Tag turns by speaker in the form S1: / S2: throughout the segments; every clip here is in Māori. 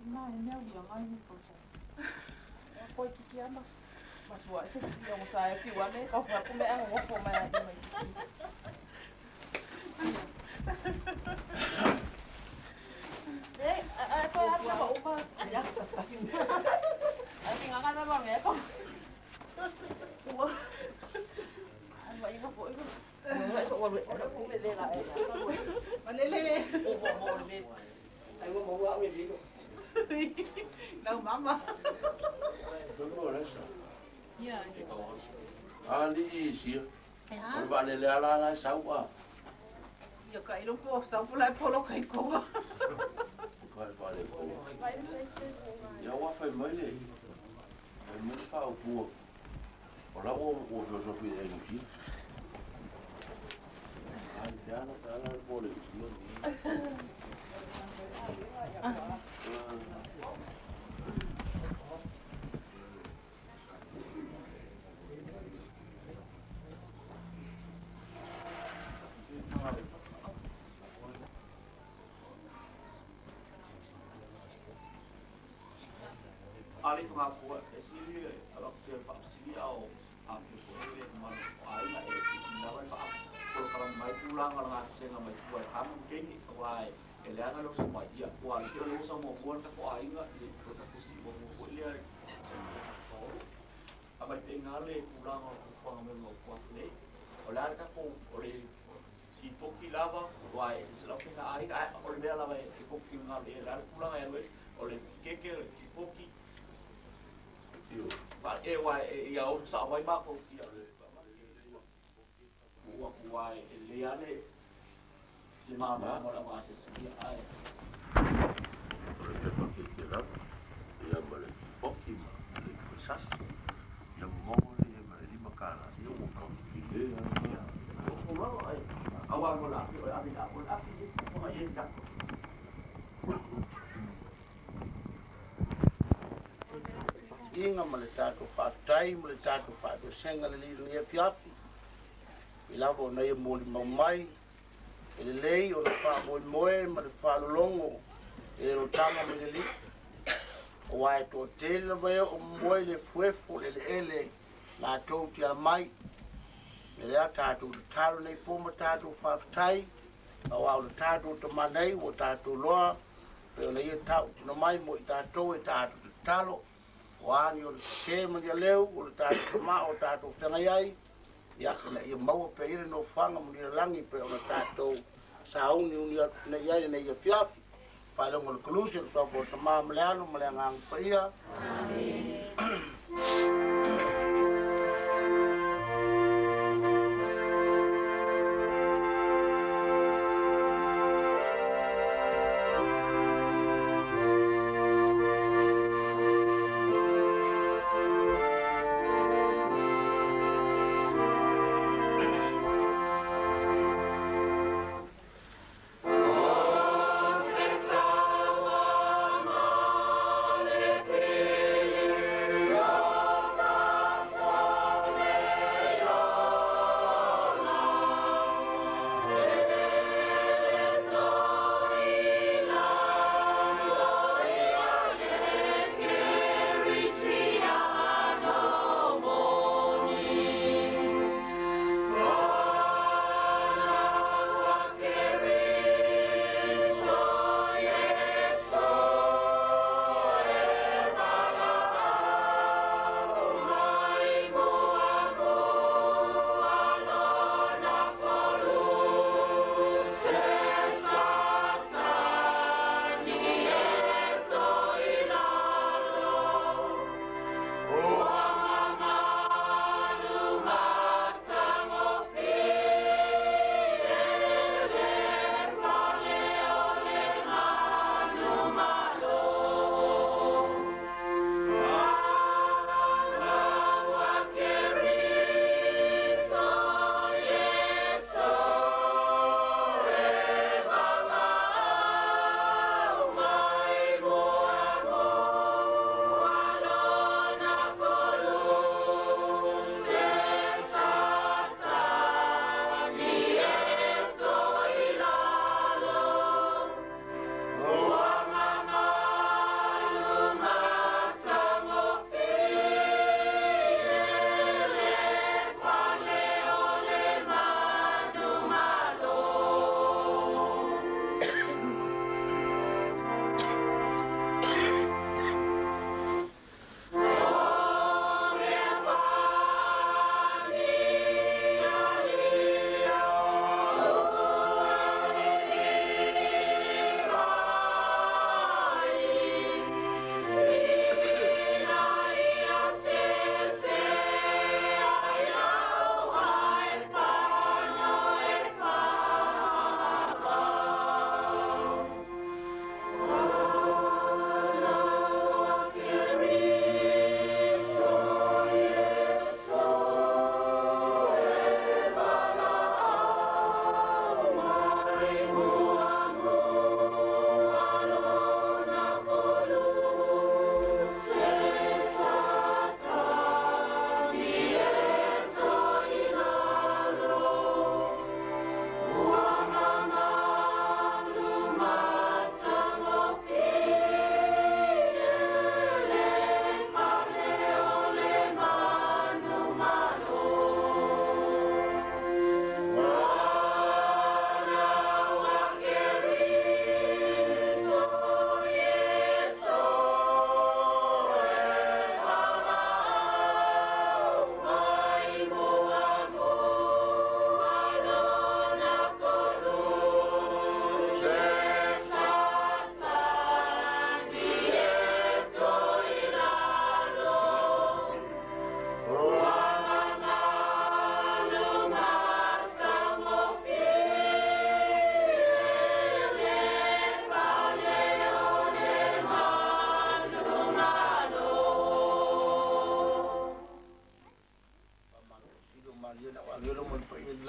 S1: Mai meu dia mai ni ko sa. Ko ki ama. Mas wa se ki o sa e fi wa me ko fa ku me ang wo fo mai ai mai. Ko apa ba uma ya. Asi nga na ba me ko. Wa. Ai mai ko ko. Mai ko wa ko me le la e. Manele. Mo le. Ai mo wa me di ko. No, mama. Yeah.
S2: Ali isi. Ora vale le ala la saua.
S1: Yo kai lo po sta pula polo kai ko.
S2: Vai vale ko. Ya wa fa mai le. Ai mo fa o pu. Ora o so fi e ni. Ai ya na ala pole isi.
S3: Ali ko nga po esili alok te pa sili au ang ko ele man ai na e na wa pa ko para mai pulang ala senga mai ko ham keni wai ele ana lo so mai ia ko ali ko lo so mo buan ka ko ai nga i ko ta kusi mo ko ile abai te ngale pulang ko fa me mo ko le ola ka ko ole i poki lava wai se lo ka ai ka ole me lava e ko ki ngale la pulang ai ole keke i poki But anyway, ya o sa vai ba ko ti ale. Wa le ale le mama mo la base si ai.
S2: Ora te pa ke la. Ya male poki ma le sas. Ya mo le ma le makala. Yo mo ka ki le ya.
S3: O ma ai. Awa mo la, o abi la, o abi ko ai ya.
S4: Inga ma le tātou whātai, ma le tātou whātou senga le li lia piafi. I lava o nei mōli maumai, e le lei o le wha moe moe, ma le whalolongo, e le rotanga ma le li. O wae tō tēle mai o moe le fuefo, le ele, nā tō tia mai. Me lea tātou le tāro nei pōma tātou whātai, a wau le tātou te manei, o tātou loa, pe o nei e tātou tino mai mo i tātou e tātou te talo. Wani o le ke mani a leu, o le tātou ma o tātou whengai ai, ia kina ia maua pe ire no whanga mani a langi pe o le tātou sauni uni a nei ai nei a fiafi. Whailonga le kolusi, le sopo o tamā maleano, maleangang pa ia. Amen.
S5: Thank you.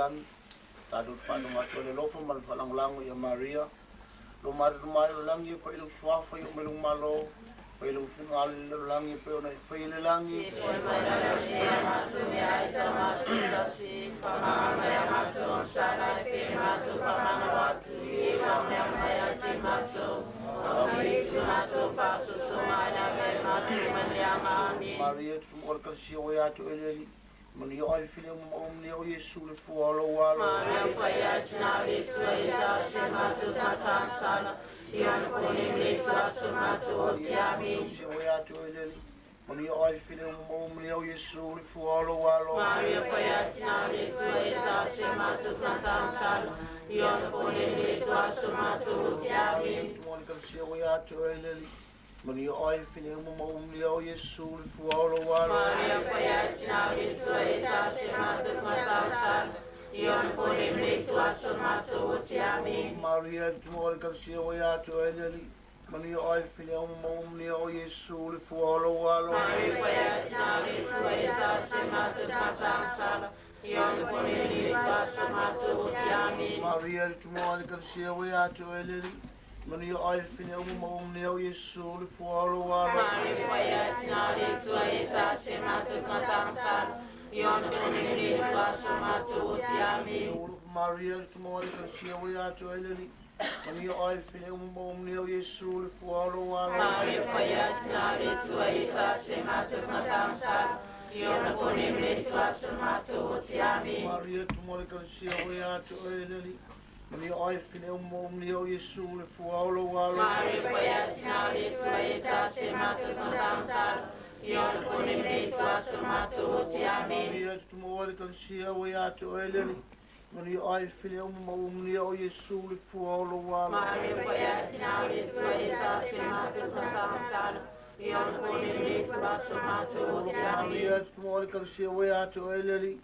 S4: lang tadu panu mato le lofa mal falang lango ya Maria lo mar mai lang ye pa ilung swafa yung melung malo pa ilung final lang ye pa na pa lang ye Maria tumor kan siya ya to eleli mani yo ai filho ni o Yesu le fualo walo
S1: Maria paya chinali tuaita sematu tata sala yon kuni mlitu asumatu otiami
S4: siya ya to eleli mani yo ai filho ni o Yesu le fualo walo
S1: Maria paya chinali tuaita sematu tata sala yon kuni mlitu asumatu otiami
S4: tumor kan siya ya to eleli mani yo ai filho ni o Yesu le fualo walo
S1: Maria paya chinali tuaita sematu tata sala yon kuni mlitu asumatu otiami
S4: Maria tumor kan siya ya to eleli mani yo ai filho ni o Yesu le fualo walo
S1: Maria paya chinali tuaita sematu tata sala yon kuni mlitu asumatu otiami
S4: Maria tumor kan siya ya to eleli mani yo ai filho ni o Yesu le fualo walo
S1: Maria paya chinali tuaita sematu tata sala yon kuni mlitu asumatu otiami
S4: Maria tumor kan siya ya to eleli mani yo ai filho ni o Yesu le fualo walo
S1: Maria paya chinali tuaita sematu tata sala yon kuni mlitu asumatu otiami
S4: Maria tumor kan siya ya to eleli mani yo ai filho ni o Yesu le fualo walo
S1: Maria paya chinali tuaita sematu tata sala yon kuni mlitu asumatu otiami
S4: Maria tumor kan siya ya to eleli mani yo ai filho ni o Yesu le fualo walo
S1: Maria paya chinali tuaita sematu tata sala yon kuni mlitu asumatu otiami
S4: Maria tumor kan siya ya to eleli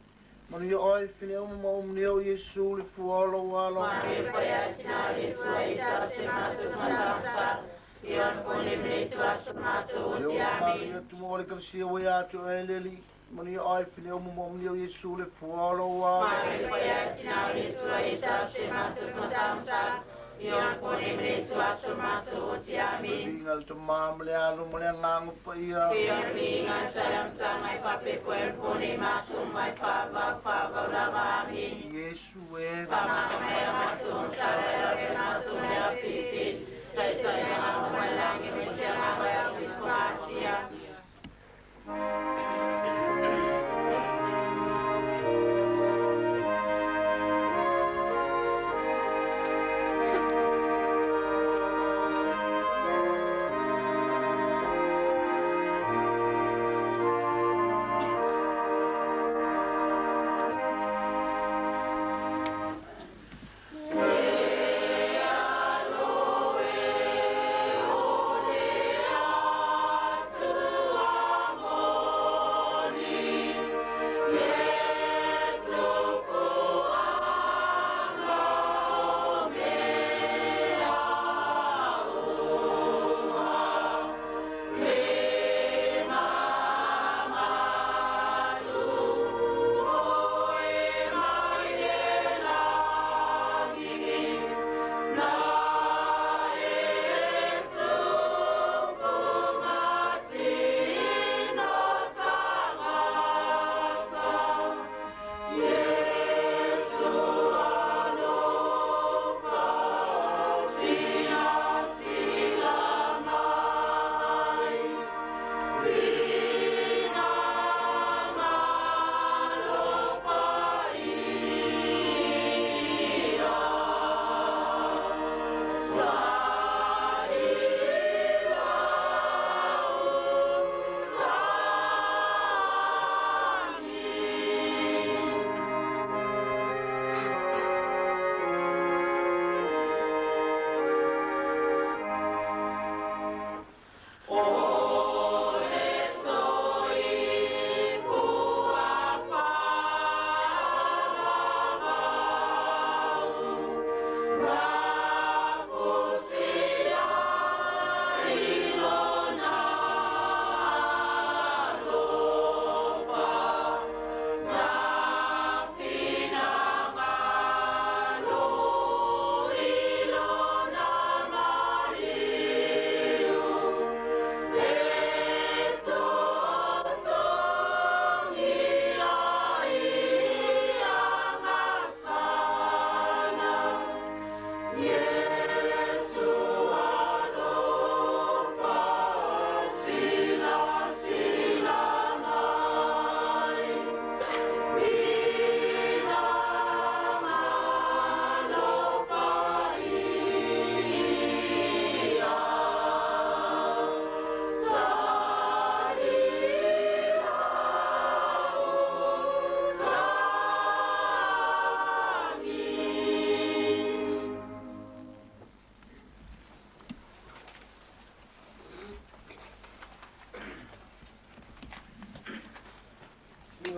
S4: mani yo ai filho ni o Yesu le fualo walo
S1: Maria paya chinali tuaita sematu tata sala yon kuni mlitu asumatu otiami
S4: Maria tumor kan siya ya to eleli mani yo ai filho ni o Yesu le fualo walo
S1: Maria paya chinali tuaita sematu tata sala yon kuni mlitu asumatu otiami
S4: Bingal to mam le alo mo le ngang pa iya
S1: Pion binga salam tangai pape cuerpo ni masumai fava fava lava amin
S4: Yesu e
S1: Pama kaya masun sala lave masun ya pipin Tai tai na malangi misya kaya wiskumatia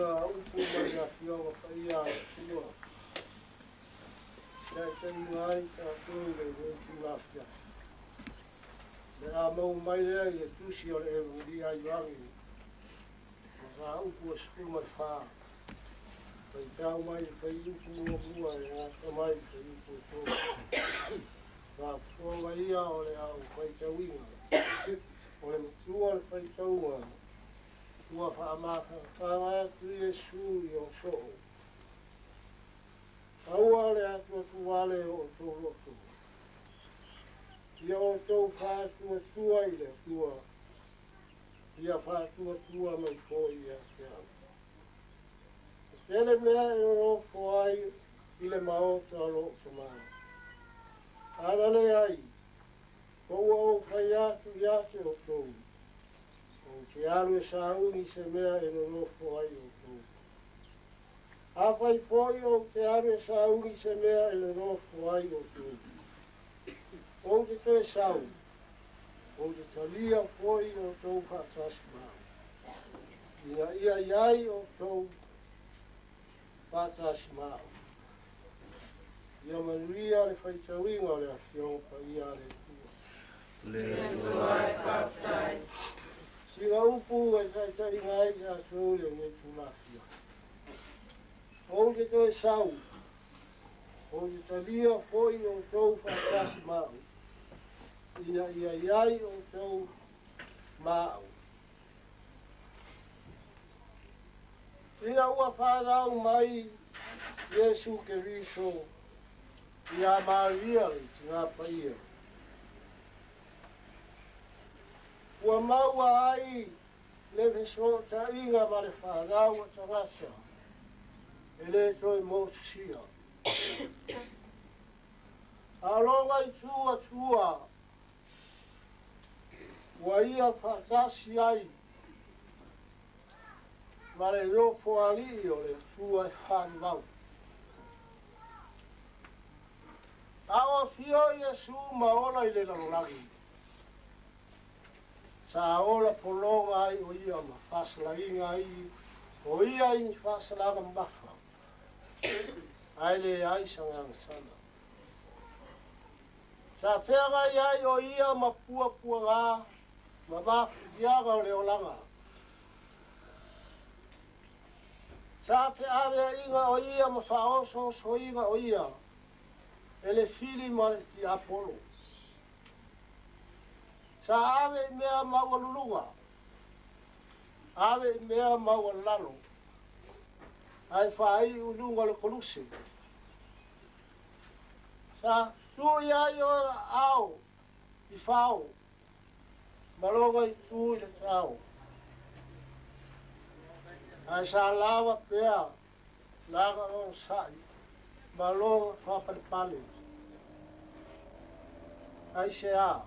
S5: Ia upu mai a whiawa ka ia tua. Ia te ngai ka tūre o tu lafia. Le a mau mai lea i e tusi o le e muri ai wangi. Ka upu o siku mai whaa. Pai tau mai pai upu o mua e a ka mai pai upu o tō. Ka puanga ia o le au pai tau inga. O le mutua le pai tau ngā. Ua whaamaka whaanga tu Yesu i o soo. Aua le atua tuwale o tō loto. Ia o tō whātua tua i le tua. Ia whātua tua mai fō i a te au. Tele mea e o fō ai i le maota a lo o maa. Ana le ai. Koua o whai atu i ate o tō. O te alu e saungi se mea e no rofo ai o tō. A whai poi o te alu e saungi se mea e no rofo ai o tō. O te te sau. O te talia poi o tō whātasi mau. Ia ia iai o tō whātasi mau. Ia manuia le whaitawinga o le awhionga ia le tua.
S6: Le tuai whātai.
S5: Singa upu e tai ngai a tōle me tūlafia. O te toi sau. O te talia foi o tō whakasi mau. Ina ia iai o tō mau. Ina ua whādau mai Yesu Keriso ia Maria le tina paia. Ua maua ai le peso ta inga ma le whādau o tangasa. E le toi mōtusia. Alonga i tua. Ua ia whātasi ai. Ma le rofo ali o le tua e whanau. Awa fio Yesu maola i le lalolagi. Sa ola polonga ai o ia ma whasalainga ai o ia i whasalaga mafa. Ai le ai sangang sana. Sa whenga ai o ia ma pua ngā ma mafu diaga o le olanga. Sa whenga inga o ia ma whaoso so inga o ia. Ele fili ma le ti Apollo. Sa ave mea maua lulunga. Ave mea maua lalo. Ai whai ulunga le koluse. Sa tui ai o au i whao. Malonga i tui le tau. Ai sa lawa pea. Laga o sai. Malonga whapalipale. Ai se a.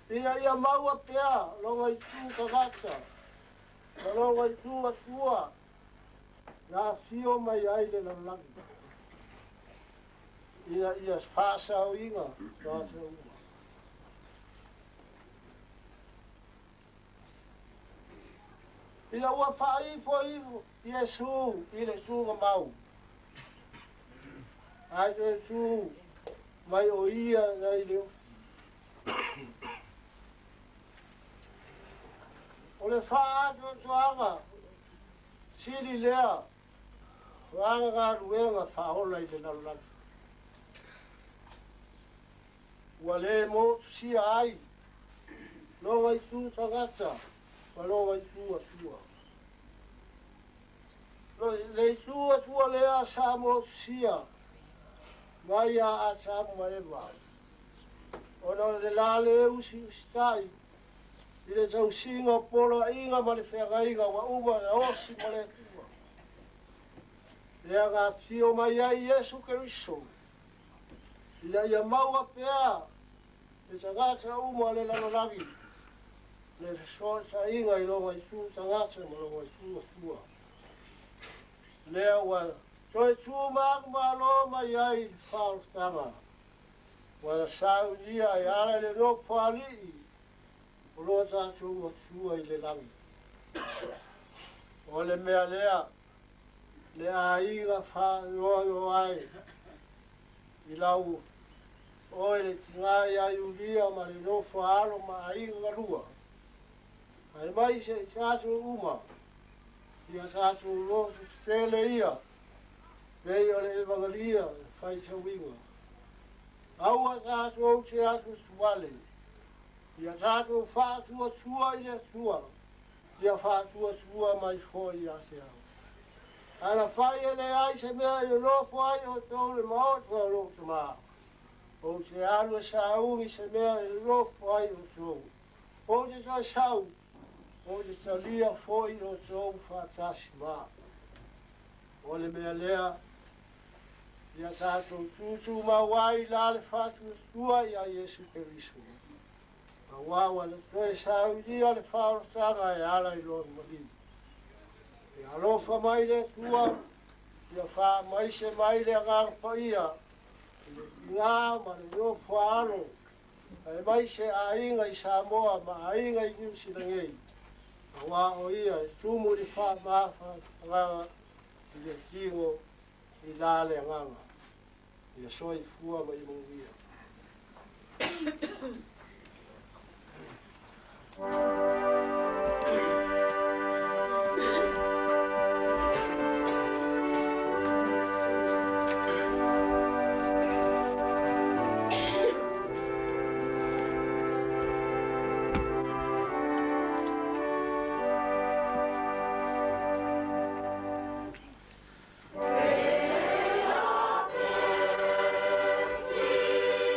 S5: Ia maua pea, longa i tū kagata. Longa i tū atua. Nā fio mai aile na langi. Ia whāsa o inga. Whāsa o inga. Ia ua whaifo ifu. Iesu, ile tūga mau. Ai te tū. Mai o ia nai leo. O le whaatu tuanga, siri lea, wanga ngā ruenga whaola i le nalulatu. Ua le mo sia ai, longa i tū tangata, wa longa i tū atua. Le i tū atua lea sa mo sia, mai a tamu maewa. Ona le la le usi tai. Ile tau singa polo inga ma le whenga inga wa uwa le osi ma le tua. Lea ngā tio mai ai Yesu Keriso. Ile ia maua pea. Le tangata uma le lalolagi. Le soa inga i longa i tū tangata ma longa i tū tua. Lea wa toi tū ma lo mai ai whaustanga. Wa sau dia i ala le ropo alii. O loa tātou o tua i le langi. O le mea lea, le a inga wha roa ai, I lau o le tingai ai ulia ma le nofo alo ma a inga rua. Ai mai se tātou uma, ia tātou rosu stele ia, vei o le evangelia, whai sa winga. Aua tātou au te atu suwale, ia tātou whātua tua i le tua, ia whātua tua mai hoi a te au. Ana whai e le ai se mea i lofo ai o tau le maotua o lo te maa. O te alu sa ungi se mea i lofo ai o tau. O te tai sau, o te talia foi o tau whātasi maa. O le mea lea, ia tātou tūtū mawai la le whātua tua i a Jesu Keriso. A wawa le toi sau i lia le whaorotanga e ala i lor mahi. E alofa mai le tua, ia wha mai se mai le ngāpa ia, ngā ma le rofo alo, e mai se a inga I Samoa ma a inga I New Zealand. A wā o ia e tumu li wha māwha nganga I le tingo I lale nganga. Ia soi fua ma I mungia.
S6: May your blessing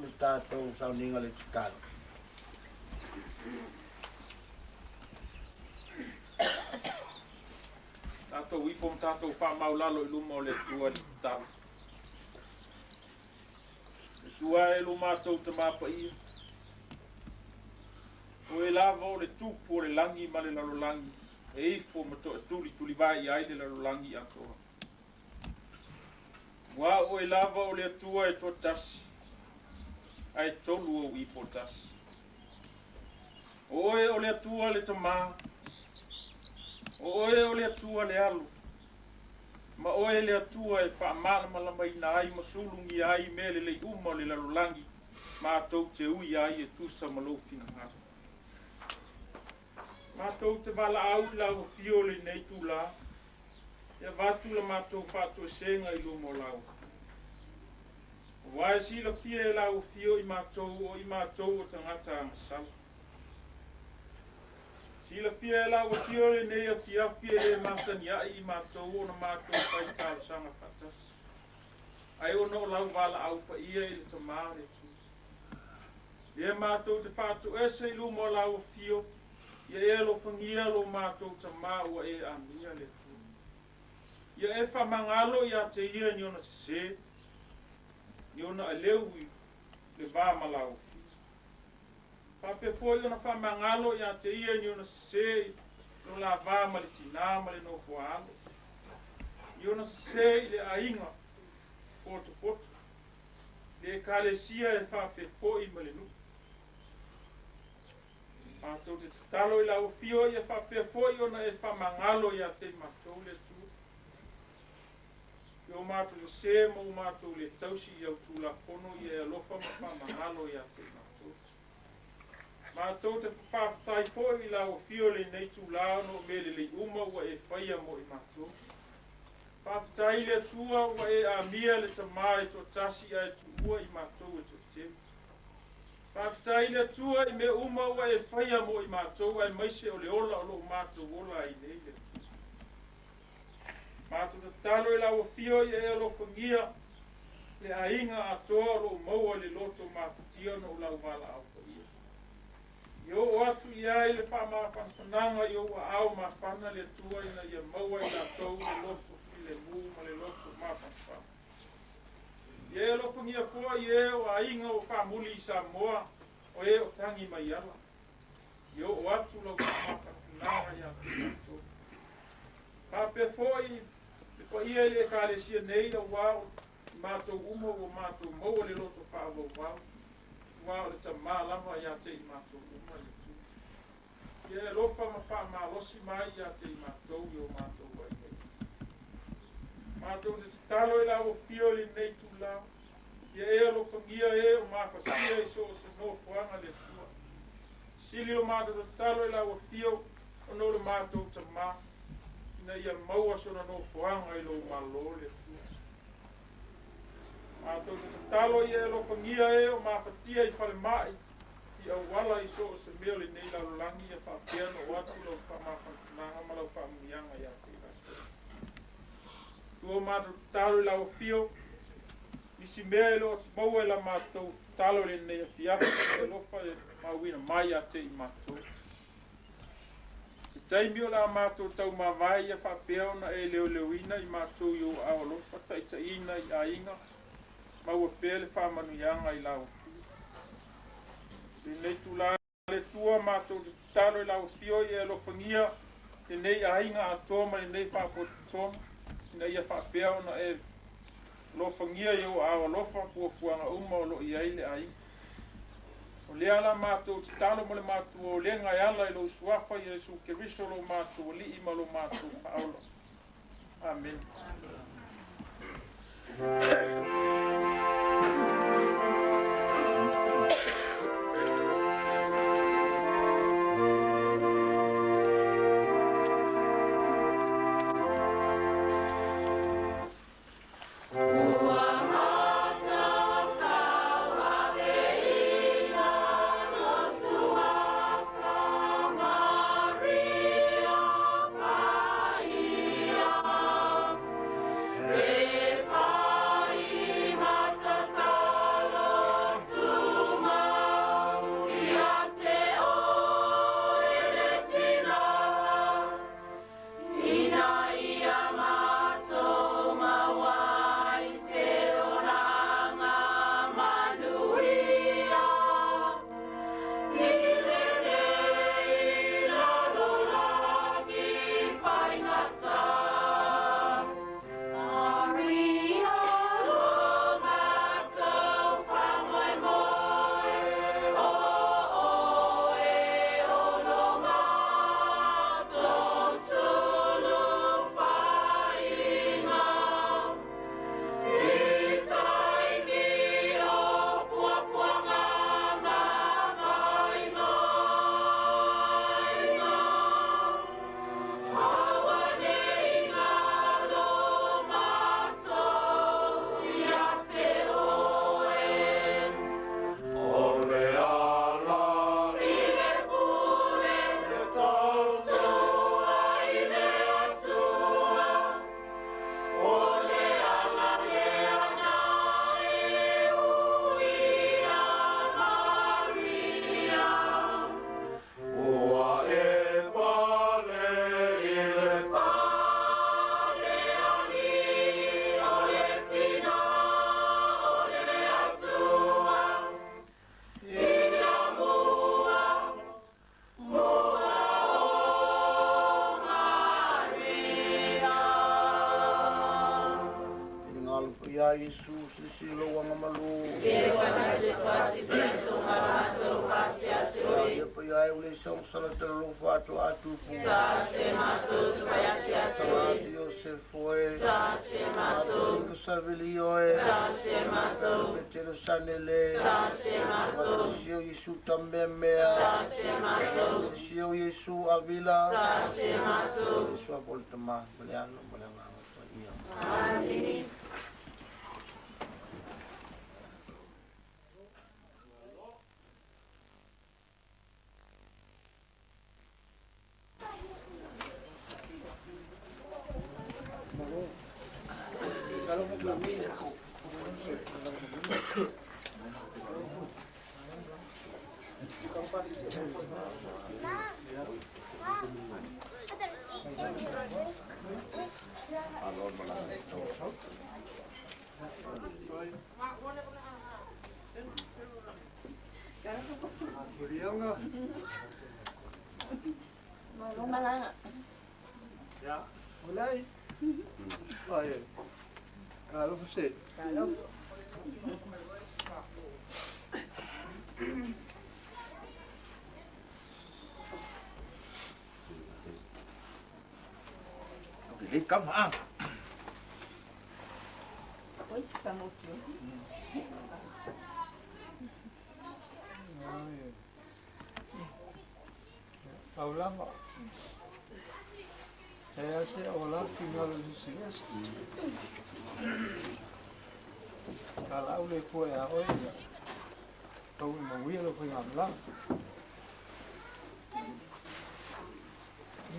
S4: le tātou sauninga le tutalo.
S7: Tātou ifo tātou whamaulalo I luma o le tua le tau. Le tua e lo mātou te māpai. O e lava o le tupu o le langi ma le lalolangi. E ifo mato e tuli vai ai le lalolangi atoa. Wa o e lava o le atua e toa tasi. Ai tolu o ipo tasi. O e o le atua le tamā. O e o le atua le alu. Ma o e le atua e whaamana malama ina ai masulungi ai me le uma o le lalolangi. Mātou te ui ai e tusa malofina hara. Mātou te wala au la o fio le nei tu la. Ia watu la mātou whātua senga I lumo lau. Wai si la fia e la o fio I mātou o tangata angasau. Si la fia e la o fio le nei a fia le masania I mātou o na mātou pai tāu sanga whatas. Ai o no lau wala au pa ia I le tamare tu. Ia mātou te whātua ese I lumo lau o fio. Ia e lo whangia lo mātou ta māua e amia le tu. Ia e whamangalo ia te ia ni ona se. Ni ona a leui le wāmalau. Whape foi ona whamangalo ia te ia ni ona se. No la wāma le tina ma le no fualo. Ni ona se le ainga. Poto. Le kalesia e whape foi ma le nuku. Mātou te talo I lau fio ia whapea foi ona e whamangalo ia te mātou le tu. Io mātou le se mo mātou le tausi iau tu la pono ia e alofa ma whamangalo ia te mātou. Mātou te whawhatai foi I lau fio le nei tu lao no me le uma ua e whaia mo I mātou. Whawhatai le tua ua e a mia le tamai to tasi ai tu ua I mātou e to te. Whātai le tua I me uma ua e whaia mo I mātou ai maise o le ola o lo mātou ola I nei le. Mātou te talo I lau fio I e lo whangia le ainga atoa lo maua le loto mātutia no lau wala au pa ia. Io o atu I ai le whama whananga io wa au ma whana le tua ina ia maua I la tau le loto I le mū ma le loto māwhanwhana. Ie lo whangia fua I e o ainga o whamuli I Samoa o e o tangi mai ala. Ie o atu lau whamawhananga I atu mātou. Pape foi, ko ia le kalesia nei o wao mātou umo o mātou maua le loto whaavau wao. Wao le ta mālama I ate I mātou umo le tu. Ie lofa ma wha mālosi mai I ate I mātou I o mātou wai nei. Mātou te talo I lau o fio le nei tu lau. Ia e alo whangia e o māwhatia I so o se no fuanga le tua. Sili o mātou te talo I lau o fio o no le mātou ta mā. Ina ia maua so na no fuanga I lo malo le tua. Mātou te talo I e alo whangia e o māwhatia I whale mai. I au wala I so o se meo le nei lau langi e whapiano o atu lau whamawhananga ma lau whamunianga I ate I Tua mātou talo I lau fio, isi mea ilo atu maua la mātou talo le nei a fiafa e lofa e mauina mai a te I mātou. Te taimi o la mātou tau mawai a whapea na e leo ina I mātou I o awa lofa taita ina I a inga, maua pele whamanuianga I lau fio. Le nei tu la le tua mātou talo I lau fio I e lofangia, le nei a inga a toma le nei whapotoma. Ina ia whapea na e lofangia I o awa lofa fuafuanga uma o lo I aile ai. O lea la mātou te talo mo le mātou o lenga I ala I lo suafa I Jesu Keristo lo mātou o li ima lo mātou whaola. Amen.
S6: Maria,
S4: Ia Jesus, si lo wanga malu.
S6: Ke wana se fati penso marato fati atoi.
S4: Ia pa ia ule song sala talo fatu atu pu.
S6: Ta se mato fati atoi.
S4: Tati o se foi.
S6: Ta se mato.
S4: Ingo savili oe.
S6: Ta se mato.
S4: Petelo sanele.
S6: Ta se mato.
S4: Sio Yesu tambemea.
S6: Ta se mato.
S4: Sio Yesu avila.
S6: Ta se mato.
S4: Yesu aboltama. Beliano, beliano.
S6: Amen.
S5: Ya, mulai. Baik. Kalau mesti.
S1: Kalau
S2: Đi cắm hả?
S1: Oi, estamos aqui.
S5: Aulama. Saya sih awalnya tinggal di sini. Kalau boleh kue ya, oh ya. Tahu mau lo kue ngamla.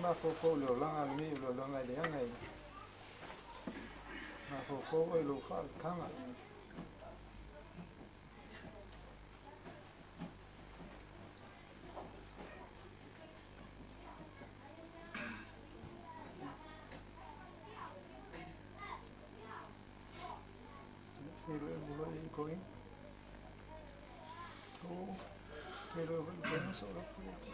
S5: Ma foko lo lang almi lo lang ada yang lain. Ma foko lo fal kama. Going. Oh, pero bueno solo puede.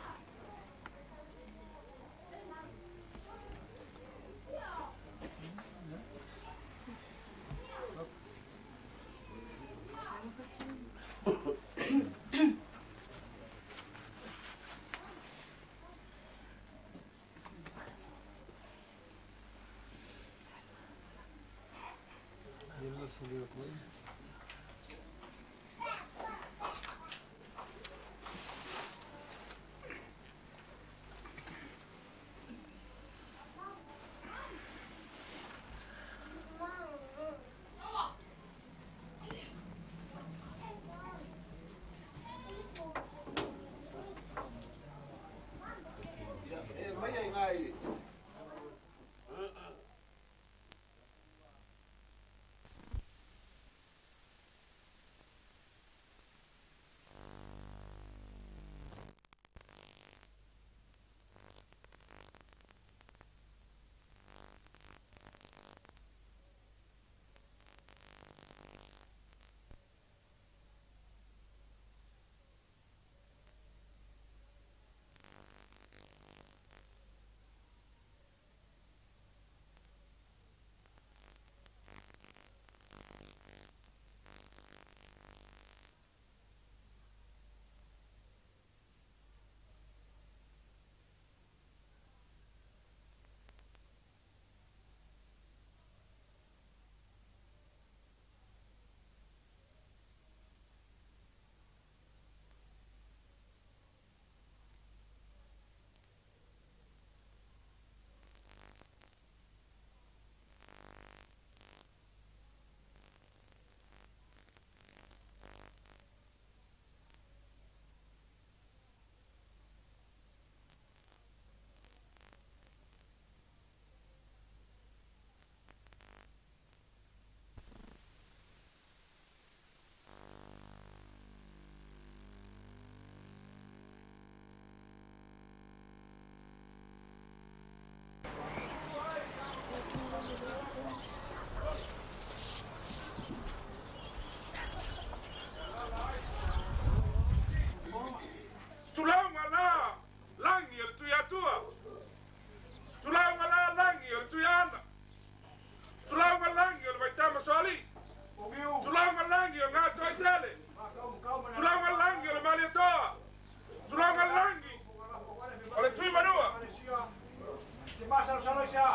S8: sal sal sia.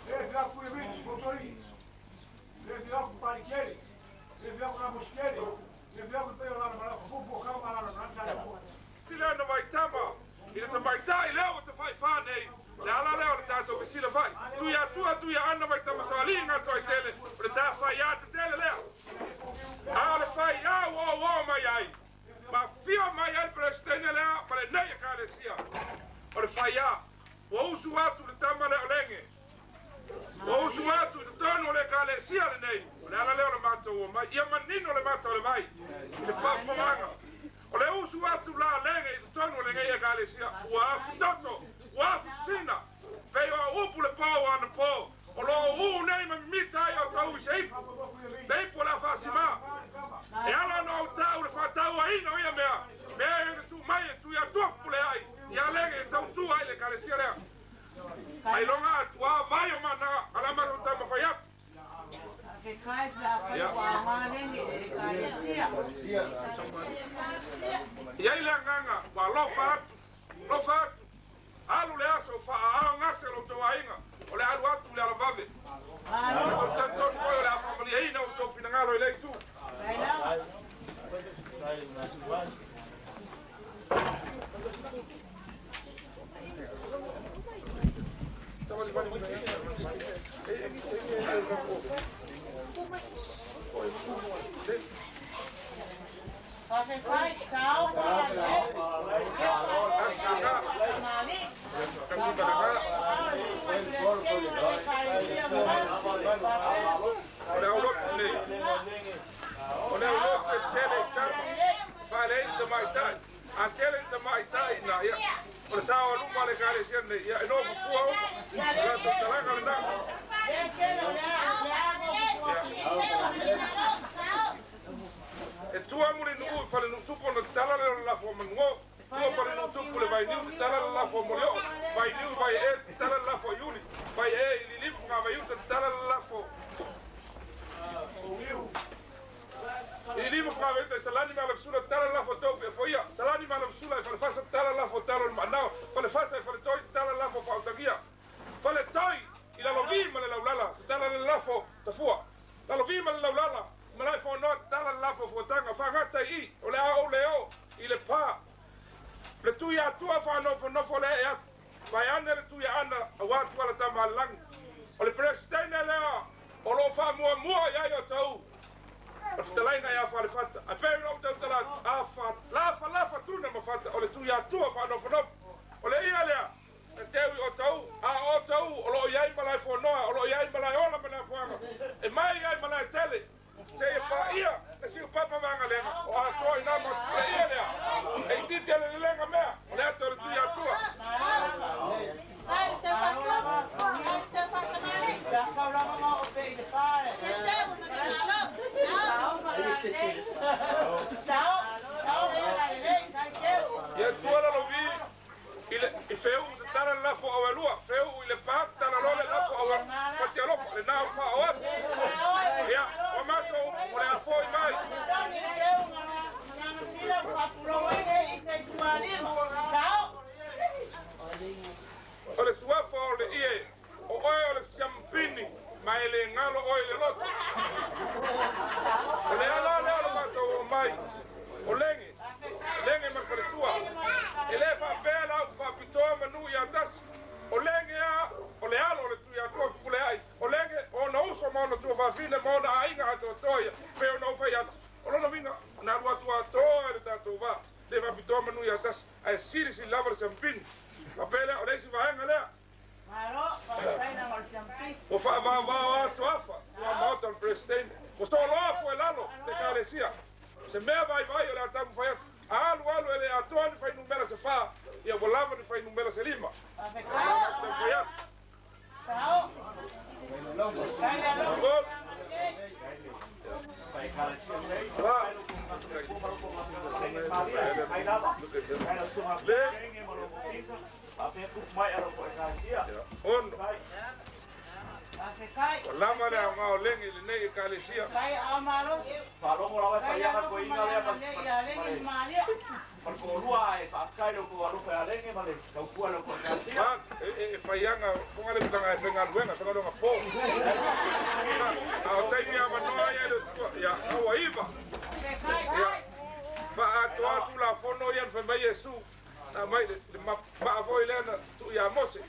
S8: Via Tuiavi'i Lamositele. Via Fepulea'i. Via Lamositele. Via Tuiavi'i Lamositele.
S7: Sila na mai tama. Ina ta mai tai leo te fai fane. Le ala leo le tato ke sila fai. Tu ya ana mai tama sali nga to tele. Pre ta fai ya te tele leo. Ale fai ya wo mai ai. Ma fio mai ai presidente leo para nei ka le sia. Ore fai ya. Wo usu atu le tama le olenge. Wo usu atu le tono le ka le sia le nei. Le ala leo le mato wo mai. Ia manino le mato le mai. Le fa manga. Ole usu atu la lenge i tonu le ngai ka le sia wa toto wa sina pe o upu le pau ana po o lo u nei ma mita yo tau sei pe po la fasima e ala no tau le fatau ai no ia mea me tu mai tu ya tu Fepulea'i ya lenge tau tu ai le ka le sia le ai longa tu a vai o mana ala ma ta ma fai ap
S6: Ke kai la pa wa ma nenge e ka le sia.
S7: Ia ile nganga wa lofa alu le aso fa a ngase lo to ainga o le alu atu le alavave o tanto ko le afa mali ai no to fina ngalo ile tu
S6: Ke kai tau pa le.
S7: E tua mure nu fale nu tupo no tala le la fo mango tua fale nu tupo le vai ni tala la fo molio vai ni vai e tala la fo yuli vai e li li nga vai ut tala la fo li li nga vai ut salani ma la sula tala la fo to fo ia salani ma la sula fale fasa tala la fo tala ma no fale fasa fale toi tala la fo pautagia fale toi ila lo vi ma la ulala tala la fo tafua la lo vi ma la ulala malai fo no tala la fo tanga fa ngata I o le o I le pa le tu ya tu fa no fo le ya vai ane le tu ya ana wa tu ala tamalang o le presidente le o lo fa mo ya yo tau o te laina ya fa le fata a pe no te la fa la fa tu na ma fata o le tu ya tu fa no o le ia le te o tau o tau o lo ya malai fo no o lo ya malai o la malai fo e mai ya malai tele se pa ia se papa vanga le o a toi na mo ia le e ti te le lenga mea le ato tu ya tua
S6: Ai te fa male. Da ka la ma o pe de pare. Ciao pa le. Ciao le kai ke.
S7: ia tua la lo vi il feu se tara la fo o lua feu il pa tara lo le la fo o pa ti lo le na fa o ia o ma to o le a fo I mai o le sua fo le ie o le champini mai le ngalo o le lot o le ala le ma to o mai o lenge ma fale tua ele fa bela fa pitoa manu ya das o lenge a o le alo le tu ya to Fepulea'i o lenge o no uso mo no tu fa fine mo na ainga to toia pe o no fa ya o no vinga na lua tu a to le tato va le fa pitoa manu ya das ai siri si lava se pin la bela o le si va hanga le o fa va to afa o ma to presidente o sto lo fo el alo de calesia se me vai o le tamu fa alu ele atoa ni fai numera se fa ia volava ni fai numera se lima lama le ama o lengi le nei kalesia
S6: Kai amaros.
S5: Palo mo la vai
S6: Kai
S5: fallar
S6: amaros
S5: ko inga le pa.
S6: ya lengi malia.
S3: ko lua e whaakai lo ko alupe a renge ma le tau kua lo ko ngasia.
S7: E whaianga, konga le pitanga e whenga ruenga, sanga ronga pō. A o taimi a manoa ia le tua, ia aua iwa. Ia, wha atoa tu la whono ian whamai e su, na mai le maavoi lea Tuiavi'i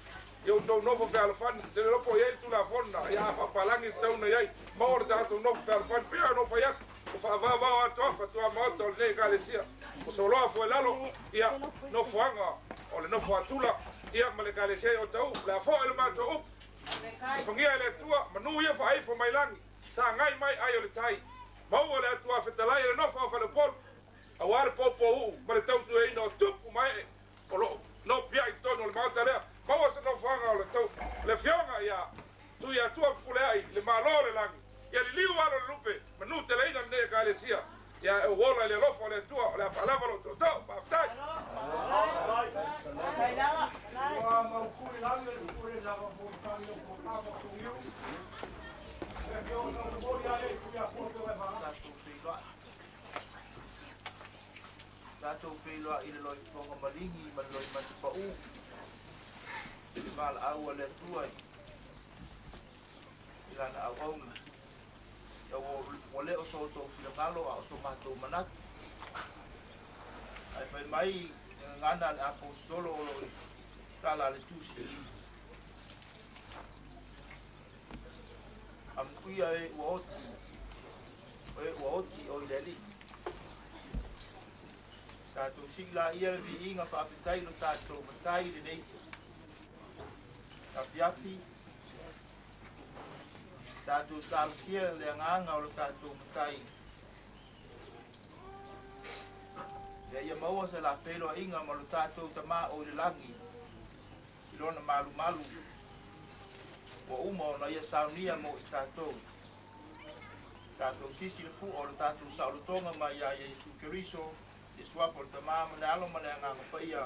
S7: Ia tau nopo pe alafani, te lopo iei tu la whona, ia whapalangi tauna iei, maore tātou nopo pe alafani, pia no whaiak, o whaavavao atoa, tua maota o le nei kalesia. O soloa fo lalo ia no foanga o le no fo atula ia ma le kalesia o tau la fo ele mato up e fongia le tua manu ia fa ai fo mai langi sa ngai mai ai o le tai mau le tua fetalai le no fa le pol a war popo u ma le tau tu e no tupu mai o lo no pia i tono le mauta lea mau se no foanga o le tau le fionga ia tu ia tua Fepulea'i le malo le langi ia li liu alo le lupe manu te leina ne kalesia ia e wola le rofo le tua le palava lo to pa ftai
S8: Wa mau kuri lange kuri lava po tani ko kama ku yu. E yo no mori ale ku ya po to va.
S4: Tatou wheloa i le loi ponga maringi, ma loi mati pa u. I mala aua le tuai. I lana au aunga. Ia o leo so tō whilangalo a o so mātou manatu. Ai whai mai ngana le apostolo o loi tala le tusi. Amkuia e ua oti. E ua oti o i leli. Tātou sila ia le vi inga whaapitai lo tātou matai le nei. Ka piafi. Tātou tālukia le anganga o lo tātou matai. Ia ia maua se la wheloa inga ma lo tātou tama o le langi. I lona malu malu. Wa uma o na ia saunia mo i tātou. Tātou sisi le fu o lo tātou saulotonga ma ia Yesu Keriso. E suapo le tama ma le alo ma le anganga pa ia.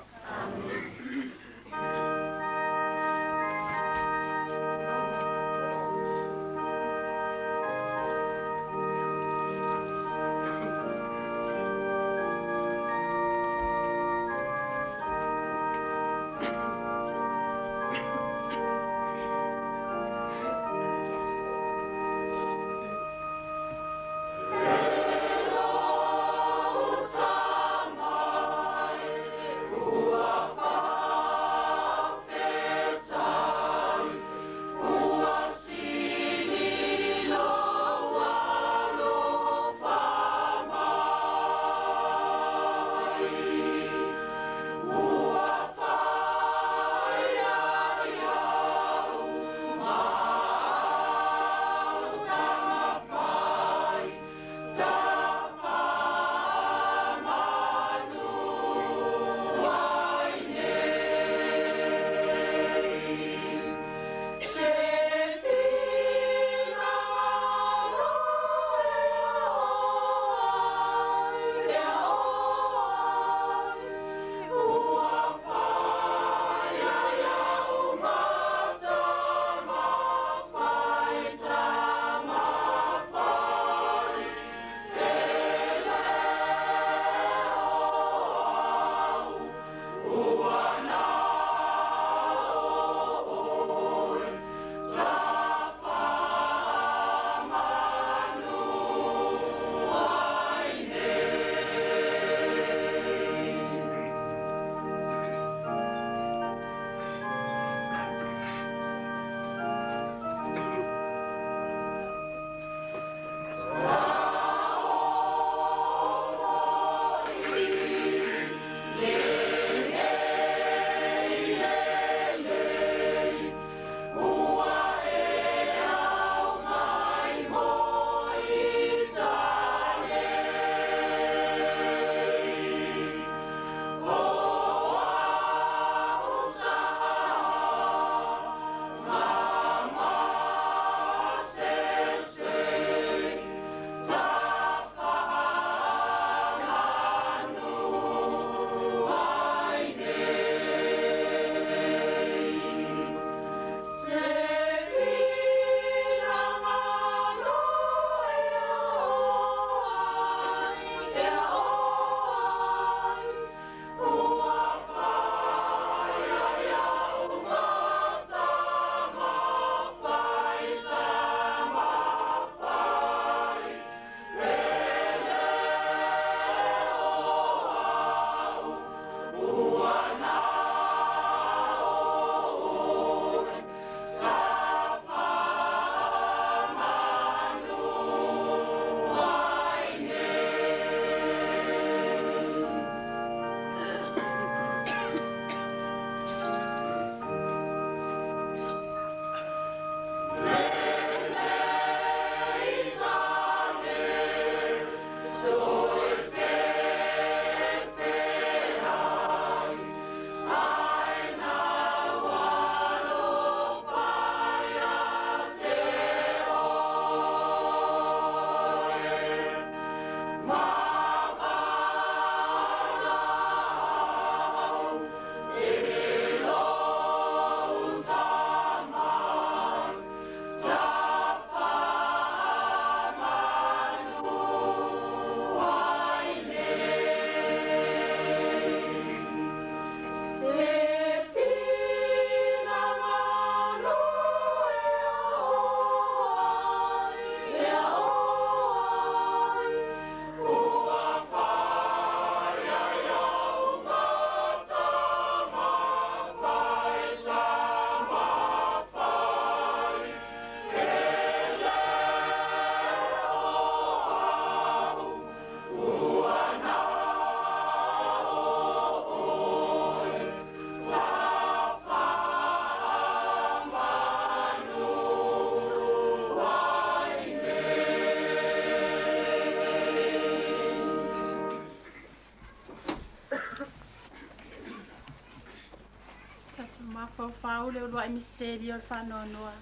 S9: le ulua i misteri o le whanonoa.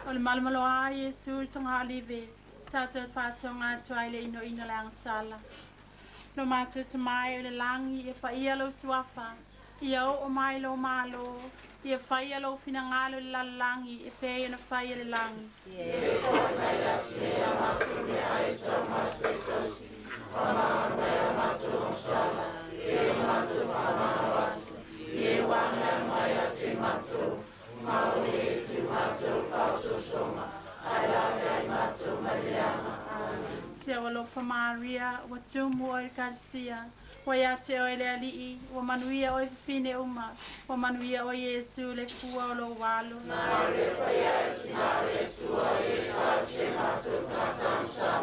S9: O le malamalo a Yesu i tonga alive, tātou whātonga tua le ino ina le angsala. No mātou te mai o le langi e pa ia lo suafa, ia o mai lo malo, ia whai alo fina ngalo le lalangi e pēia na whai le langi.
S6: Ie whai mai la sne a mātou me ai tau masu tosi, whamanga mai a mātou o sala, e mātou whamanga watu, ie wanga mai a te mātou, maori e tu mātou whauso soma, ai lawe ai mātou mariama. Amen.
S9: Sia walofa Maria, wa tumu o Karsia, wa yate o ele alii, wa manuia o fine uma, wa manuia o Yesu le fua o lo walo.
S6: Maria pa ia tinare tua e tace mātou tatamsa,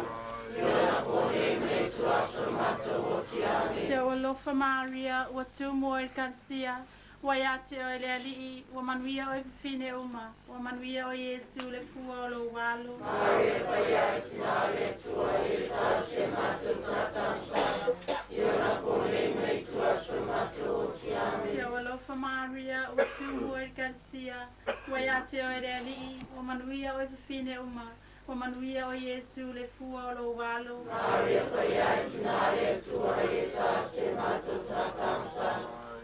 S6: iona pone me tua so mātou o tiame.
S9: Sia walofa Maria, wa tumu o Karsia, wa yate o ele alii, wa manuia o fine uma, wa manuia o Yesu le fua o lo walo.
S6: Maria pa ia tinare tua e tace mātou tatamsa, iona pone me tua so mātou o tiame.
S9: Sia walofa Maria, wa tumu o Karsia, wa yate o ele alii, wa manuia o fine uma, wa manuia o Yesu le fua o lo walo.
S6: Maria pa ia tinare tua e tace mātou tatamsa,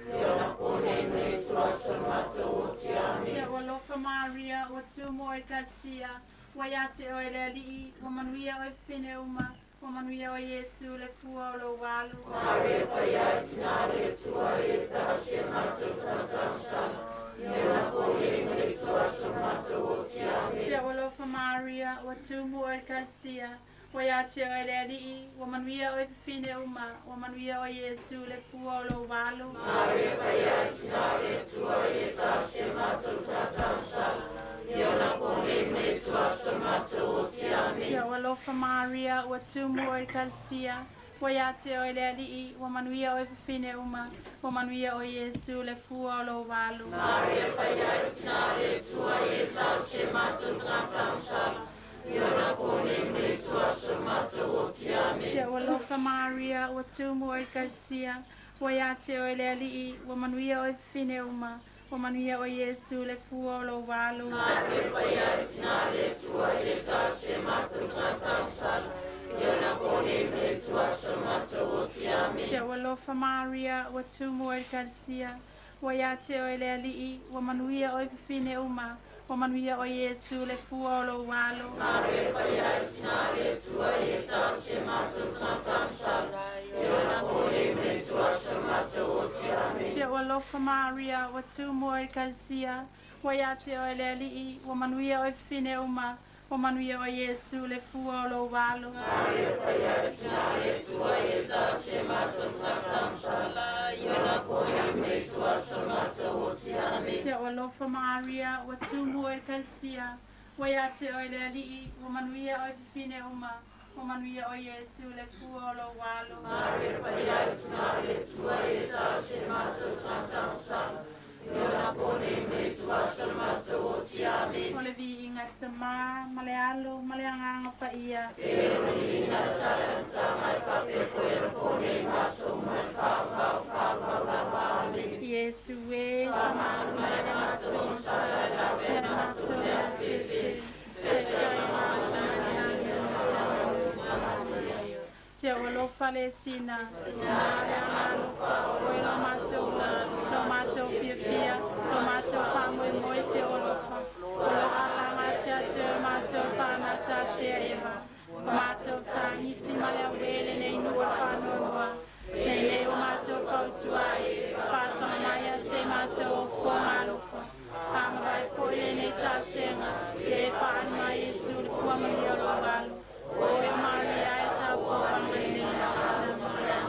S6: iona pone me tua so mātou o tiame.
S9: Sia walofa Maria, wa tumu o Karsia, wa yate o ele alii, wa manuia o fine uma, wa manuia o Yesu le fua o lo walo.
S6: Maria pa ia tinare tua e tace mātou tatamsa, iona pone me tua so mātou o tiame.
S9: Sia walofa Maria, wa tumu o Karsia, wa yate o ele alii, wa manuia o fine uma, wa manuia o Yesu le fua o lo walo.
S6: Maria pa ia tinare tua e tace mātou tatamsa, iona pone me tua so mātou o tiame.
S9: Sia walofa Maria, wa tumu o Karsia, wa yate o ele alii, wa manuia o fine uma, wa manuia o Yesu le fua o lo walo.
S6: Maria pa ia tinare tua e tace mātou tatamsa, iona pone me tua so mātou o tiame.
S9: Sia walofa Maria, wa tumu o Karsia, wa yate o ele alii, wa manuia o fine uma, wa manuia o Yesu le fua o lo walo.
S6: Maria pa ia tinare tua e tace mātou tatamsa, iona pone me tua so mātou o tiame.
S9: Sia walofa Maria, wa tumu o Karsia, wa yate o ele alii, wa manuia o fine uma, wa manuia o Yesu le fua o lo walo.
S6: Maria pa ia tinare tua e tace mātou tatamsa, iona pone me tua so mātou o tiame.
S9: Sia walofa Maria, wa tumu o Karsia, wa yate o ele alii, wa manuia o fine uma, wa manuia o Yesu le fua o lo walo.
S6: Maria pa ia tinare tua e tace mātou tatamsa, iona pone me tua so mātou o tiame.
S9: Sia walofa Maria, wa tumu o Karsia, wa yate o ele alii, wa manuia o fine uma, wa manuia o Yesu le fua o lo walo.
S6: Maria pa ia tinare tua e tace mātou tatamsa, iona pone me tua so mātou o tiame.
S9: O le vi inga tama, male alo, male anganga pa ia.
S6: E roni na talenta mai whape koe pone mātou mai whāpau lava ame.
S9: Yesu e,
S6: Whamanu mai mātou sarai lawe mātou lea whiwhi, te te mamau mai
S9: sia walofa le sina,
S6: Nare alofa o
S9: o lo matou la, lo matou pia pia, lo matou whamoe moe te olofa. O lo alanga tia te matou whamata te eva. O matou tangiti male a wele nei nua whanonua. Nei nei o matou kautua e, whatanga mai a te matou o fua malofa. Hangawai koe nei ta senga, ke whaani mai Yesu le kua mani o lo walo. O e Maria e tau o wangene na ana Maria.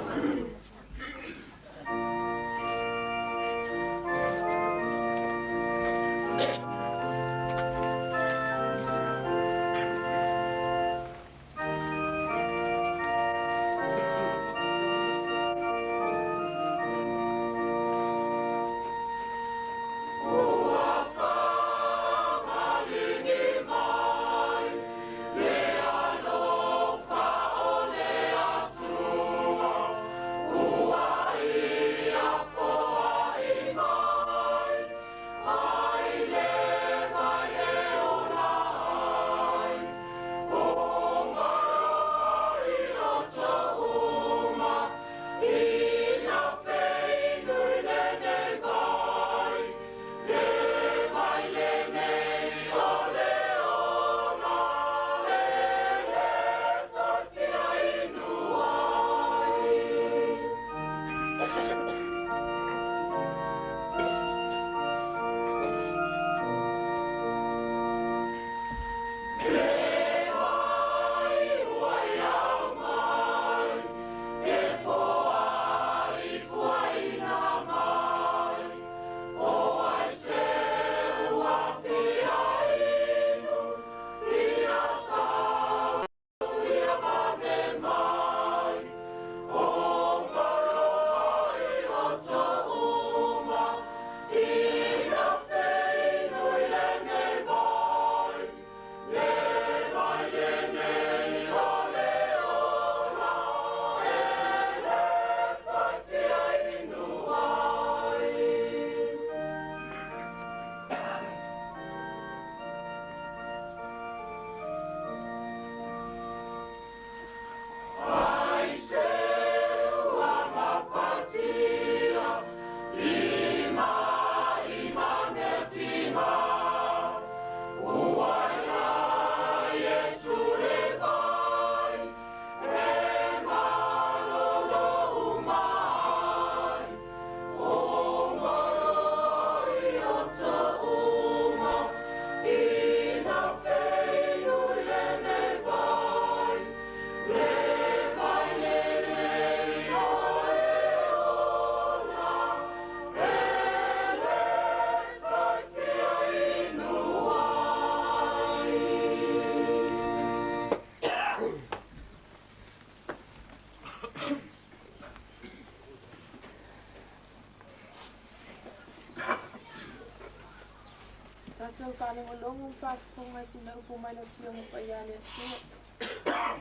S9: mātou whanongolongo whafunga sina upu mai na whiongo pa iane atua.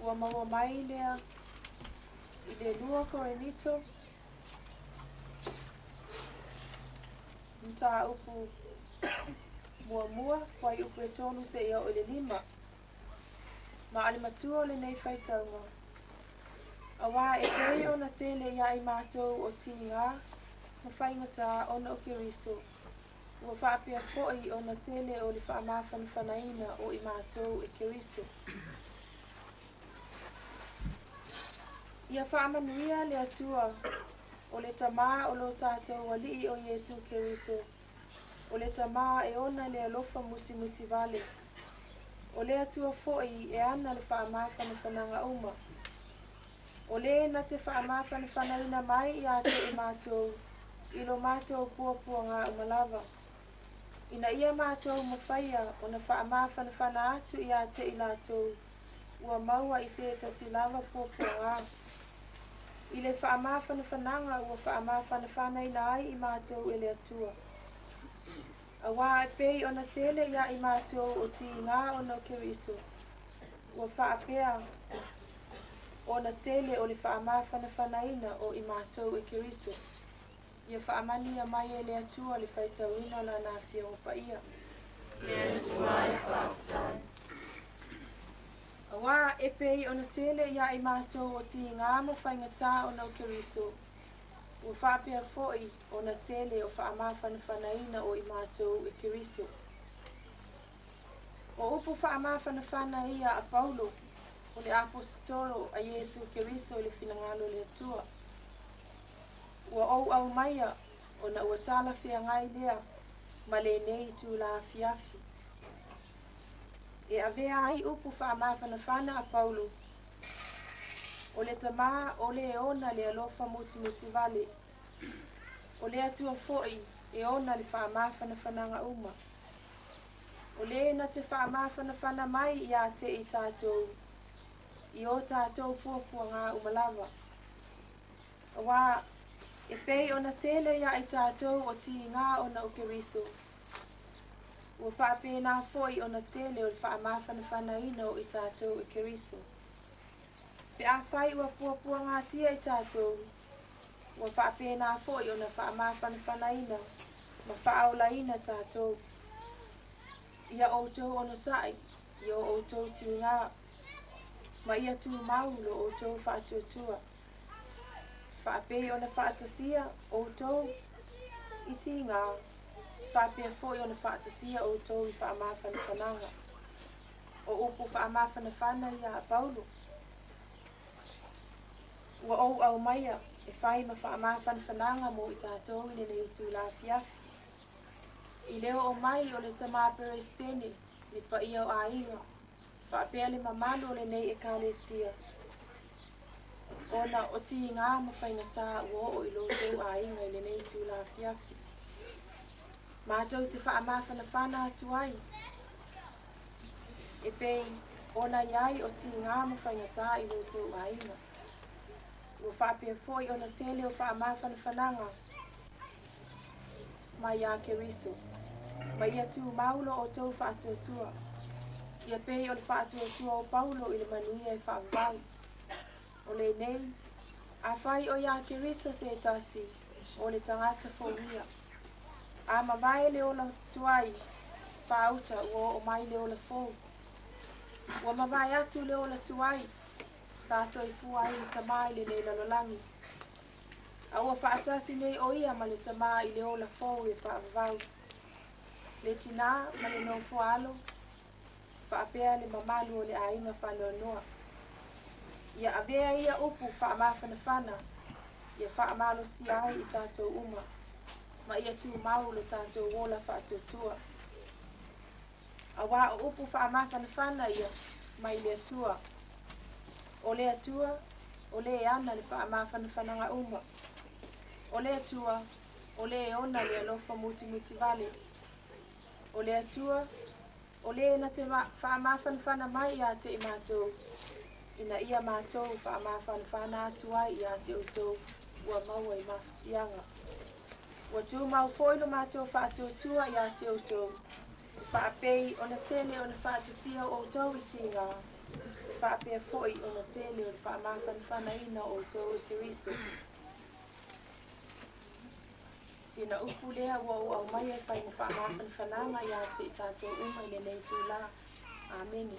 S9: Ua maua mai lea i le lua Korinito. Mta upu mua whai upu e tonu se ia o le 5. Ma ale matua o le nei whaitaunga. Awa e kei o na tele ia i mātou o tinga, ma whaingata o na o kiriso. Ua whaapea foi o na tele o le whaamawhana whanaina o i mātou e kiriso. Ia whaamanuia le atua o le tamā o lo tātou walii o Yesu kiriso. O le tamā e ona le alofa muti vale. O le atua foi e ana le whaamawhana whananga uma. O le na te whaamawhana whanaina mai i ate i mātou, i lo mātou puapua ngā umalawa. Ina ia mātou mawhaia o na whaamawhana whana atu i ate i lātou, ua maua i se tasilawa puapua ngā. I le whaamawhana whananga ua whaamawhana whanaina ai i mātou e le atua. A wā e pei o na tele ia i mātou o ti ngā o no kiriso. Ua whaapea o na tele o le whaamawhana whanaina o i mātou e kiriso. Ia whaamani a mai e le atua le whaitauina la nā whiongo pa ia.
S6: Le atua e whaafutai.
S9: A wā e pei o na tele ia i mātou o ti ngā ma whaingata o no kiriso. Ua whaapea foi o na tele o whaamawhana whanaina o i mātou e kiriso. O upu whaamawhana whanaia a Paulo, o le apostolo a Yesu kiriso le finangalo le atua. Ua au maia o na ua tala whia ngai lea, ma le nei tu la fiafi. E avea ai upu whaamawhana whana a Paulo, o le tamā o le e ona le alofa muti vale. O le atua foi e ona le whaamawhana whananga uma. O le na te whaamawhana whana mai i a te i tātou, i o tātou puapua ngā umalawa. A wā e pei o na tele ia i tātou o ti ngā o na o kiriso. Ua whaapena foi o na tele o le whaamawhana whanaina o i tātou e kiriso. Pe a whai ua puapua ngā tia i tātou, ua whaapena foi o na whaamawhana whanaina, ma whaaolaina tātou. Ia outou ono sai, i o outou ti ngā, ma ia tu maulo outou whaatuatua. Whaapei o na whaatasia outou i ti ngā, whaapea foi o na whaatasia outou i whaamawhana whananga. O upu whaamawhana whana ia a Paulo. Ua au maia e whai ma whaamawhana whananga mo i tātou i nei tu la fiafi. I leo o mai o le tamā perestene, le pa ia o ainga, whaapea le mamalo o le nei e kālesia. Ona o ti ngā mawhaingatā ua o i lotou ainga i le nei tu la fiafi. Mātou te whaamawhana whana atu ai. E pei, ona iai o ti ngā mawhaingatā i lotou ainga. Ua whaapea foi o na tele o whaamawhana whananga. Mai ia keriso. Mai ia tu maulo o tau whaatuatua. Ia pei o le whaatuatua o Paulo i le manuia e whaamvau. O le nei, a whai o ia kerisa se tasi o le tangata fōwia. A mawai le ola tuai, whaauta ua o mai le ola fōu. Ua mawai atu le ola tuai, sa soi fuai le tamai le nei lalolangi. A ua whaatasi nei o ia ma le tamai le ola fōu e whaamvau. Le tina ma le no fualo, whaapea le mamalu o le ainga whanoa noa. Ia avea ia upu whaamawhana whana, ia whaamalo si ai i tātou uma, ma ia tū mau le tātou wola whaatuatua. A wā o upu whaamawhana whana ia, mai le atua. O le atua, o le e ana le whaamawhana whananga uma. O le atua, o le e ona le alofa muti vale. O le atua, o le na te whaamawhana whana mai ia te i mātou. Ina ia mātou whaamawhana whana atu ai ia te utou ua maua i mawhitianga.
S10: Ua tu mau foi lo mātou whātua ia te outou. Whaapei o na tele o na whātasia o outou I tinga. Whaapea foi o na tele o na whaamāwhana whanaina o outou I Keriso. Sina upu lea ua au mai e whai na whaamāwhana whananga ia te tātou umai le nei tū la. Ameni.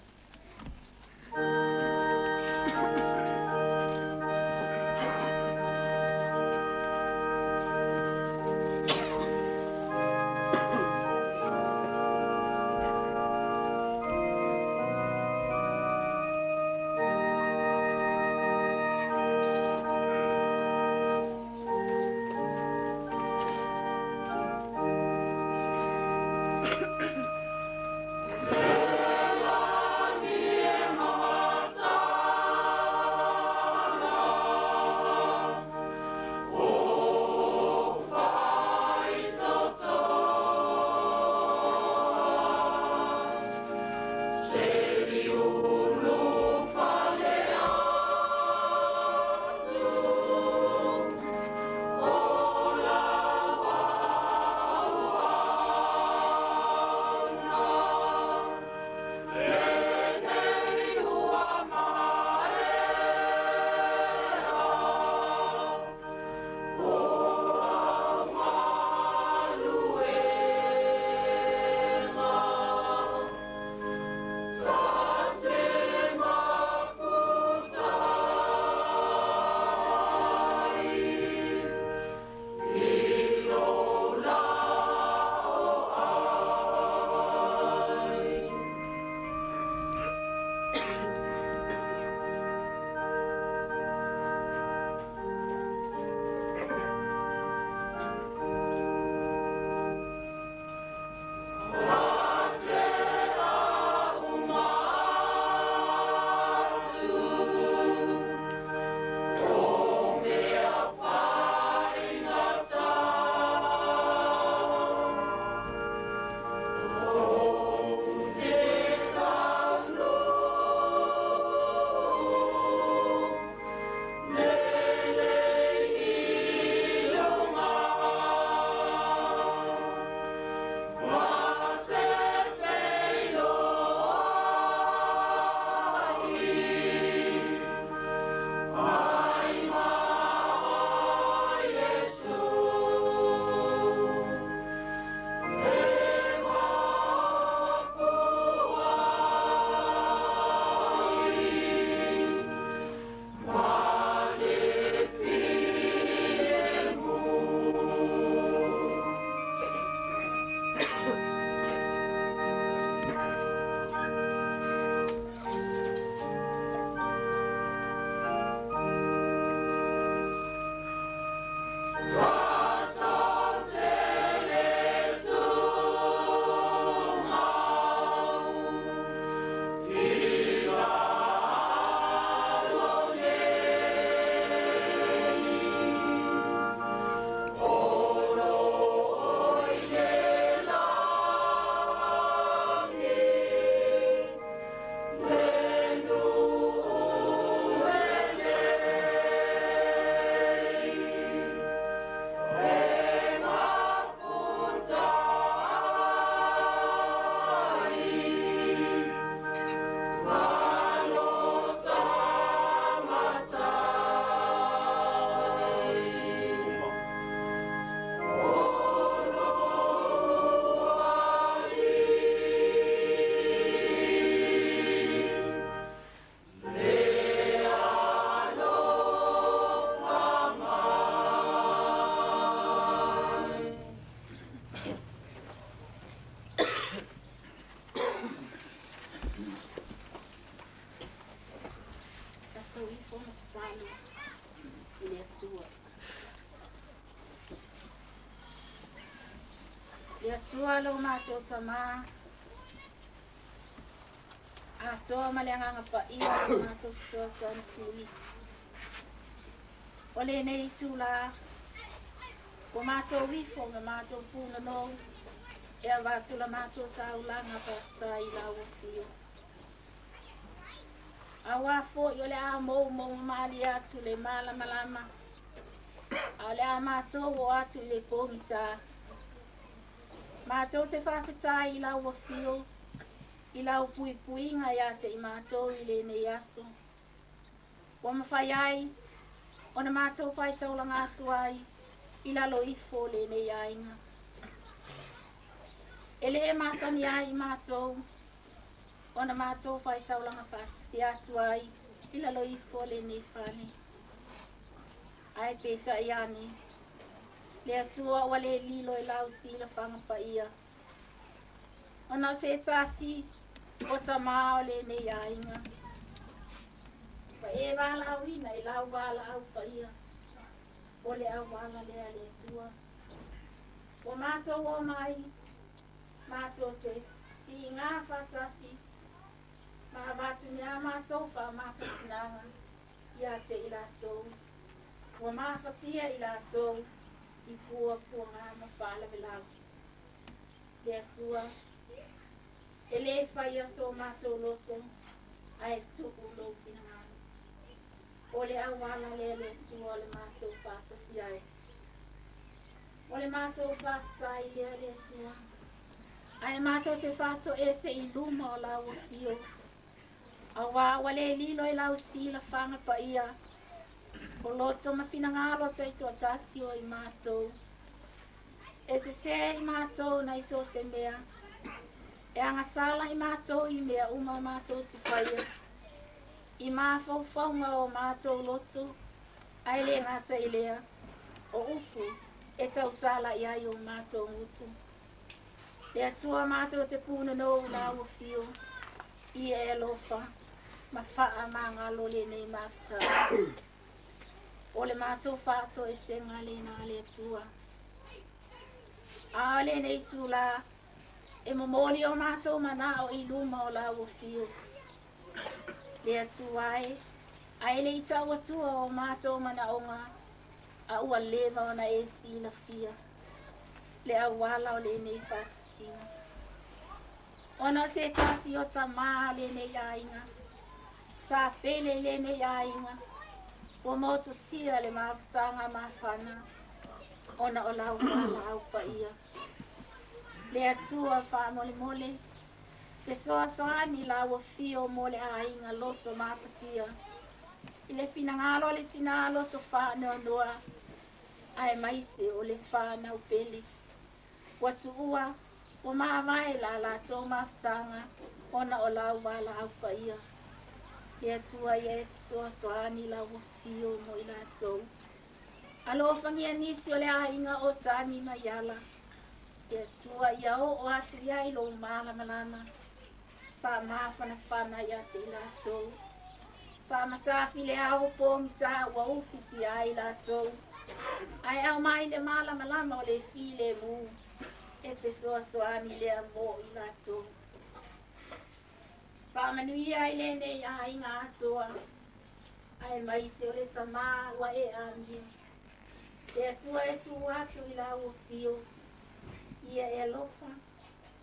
S9: Ia tua lau mātou tamā. A toa maleanganga pa ia mātou fisoa na sili. O le nei tūla. Ko mātou wifo me mātou pūna nou. Ea wātula mātou taulanga pa tā i lau o fio. A wafo i o le a mou mou maali atu le malama lama. A le a mātou o atu le pōngi sā. Mātou te whawhitai I lau wawhio, I lau pui puinga ia te I mātou I le nei aso. Wa mawhai ai, o na mātou whai taulanga atu ai, I lalo ifo le nei ainga. Ele e māsani ai I mātou, o na mātou whai taulanga whātasi atu ai, I lalo ifo le nei whane. Ai peta I ane, le atua wa le lilo I lau sila whanga pa ia. O na se tasi, o ta mao le nei ainga. Pa e wala au ina, I lau wala au pa ia. O le au wala lea le atua. O mātou o mai, mātou te ti ngā whatasi, mā watu mea mātou wha mawhatinanga, ia te I lātou. O mawhatia I lātou, I pua ngā mawhala velau. Le atua, e le whaia so mātou loto, ai tuku lo pinangano. O le au wala le atua le mātou whatasi ai. O le mātou whaftai le atua. Ai mātou te whato e se I luma o lau o fio. A wā le lilo I lau sila whanga pa ia. O loto mawhinangalo te tua tasi o I mātou. E se I mātou na iso se mea. E angasala I mātou I mea uma mātou te whaia. I māwhau whaunga o mātou loto. Ai le ngata I lea. O upu. E tau tala I ai o mātou ngutu. Le atua mātou te puna no la o fio. I e lofa. Ma wha ma ngalo le nei mafta. O le mātou whāto e senga le nā le atua. A le nei tūla. E momoli o mātou mana o I luma o la o fio. Le atua e. Ai le I tau atua o mātou mana o ngā. A ua lewa o na e sila fia. Le a wala o le nei whātasina. Ona se tasi o ta maa le nei ainga. Sa pele le nei ainga. O moto sia le mawhatanga mawhana. Ona o lau wala au pa ia. Le atua wha mole mole. Le soa soani lau o fio mole ainga loto mapatia. I le finangalo le tina loto wha noa noa. Ai maise o le wha nau pele. Watu ua, o maawai la tō mawhatanga. Ona o lau wala au pa ia. Le atua ia e soa soani lau o fio mo I lātou. Alo whangia nisi o le ainga o tani na iala. Le atua ia o atu ia I lo mala malana. Wha mawhana whana ia te I lātou. Wha matafi le au pōngi sa ua ufiti ai lātou. Ai au mai le mala malama o le fi le mu. E pe soa soani le amo I lātou. Whamanui ai le nei a inga atoa. Ai maise o le tamā wa e amia. E atua e tu atu I lau o fio. Ia e alofa.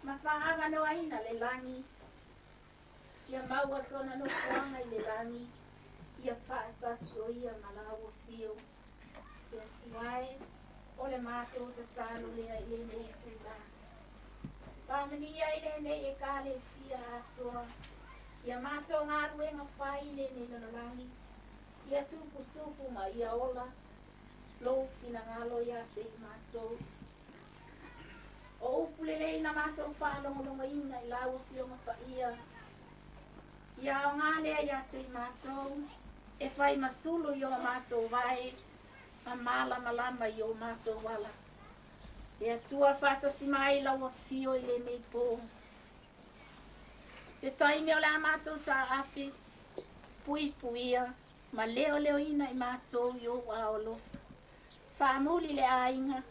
S9: Ma whaanga no aina le langi. Ia maua sona no kuanga I le langi. Ia whaatasto ia ma lau o fio. E atua e o le mātou te tālo lea I le nei tūla. Whamani ai le nei e ka le sia atoa. Ia mātou ngā ruenga whai le nei nanalangi. Ia tupu ma ia ola. Lou pina ngalo ia te I mātou. O upulelei na mātou whaalongolonga ina I lau o fionga pa ia. Ia o ngā lea ia te I mātou. E whai masulu I o mātou vai. Ma mala malama I o mātou wala. E atua whātasi mai lau a fio I le nei pō. Se taimi o le a mātou tā api, pui puia, ma leo ina I mātou I o waolofa. Whaamuli le ainga,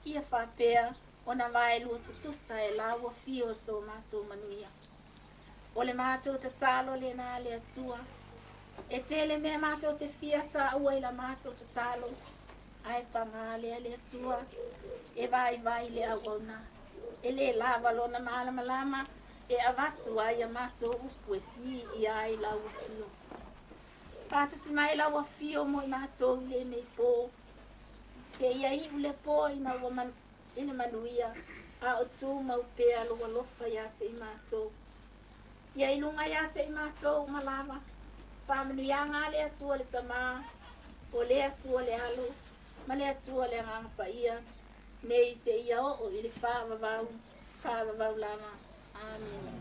S9: ia whapea, o na vai lua tutusa e lau a fio so mātou manuia. O le mātou te talo le nā le atua, e tele mea mātou te fia tā ua I la mātou te talo, ai whanga le atua, e vai le awana, e le lava lona malama, e avatu ai a mātou upu e fi I ai lau a fio. Pātasi mai lau a fio mo I mātou I le nei pō.
S6: Ke ia I ule po ina ua man ina manuia a o tū mau pea loa lofa ia te I mātou. Ia ilunga ia te I mātou malawa. Whāmanuia ngā le atua le tamā, o le atua le alo, ma le atua le ngangapa ia, nei se ia o I le whāwawau lama. Amen.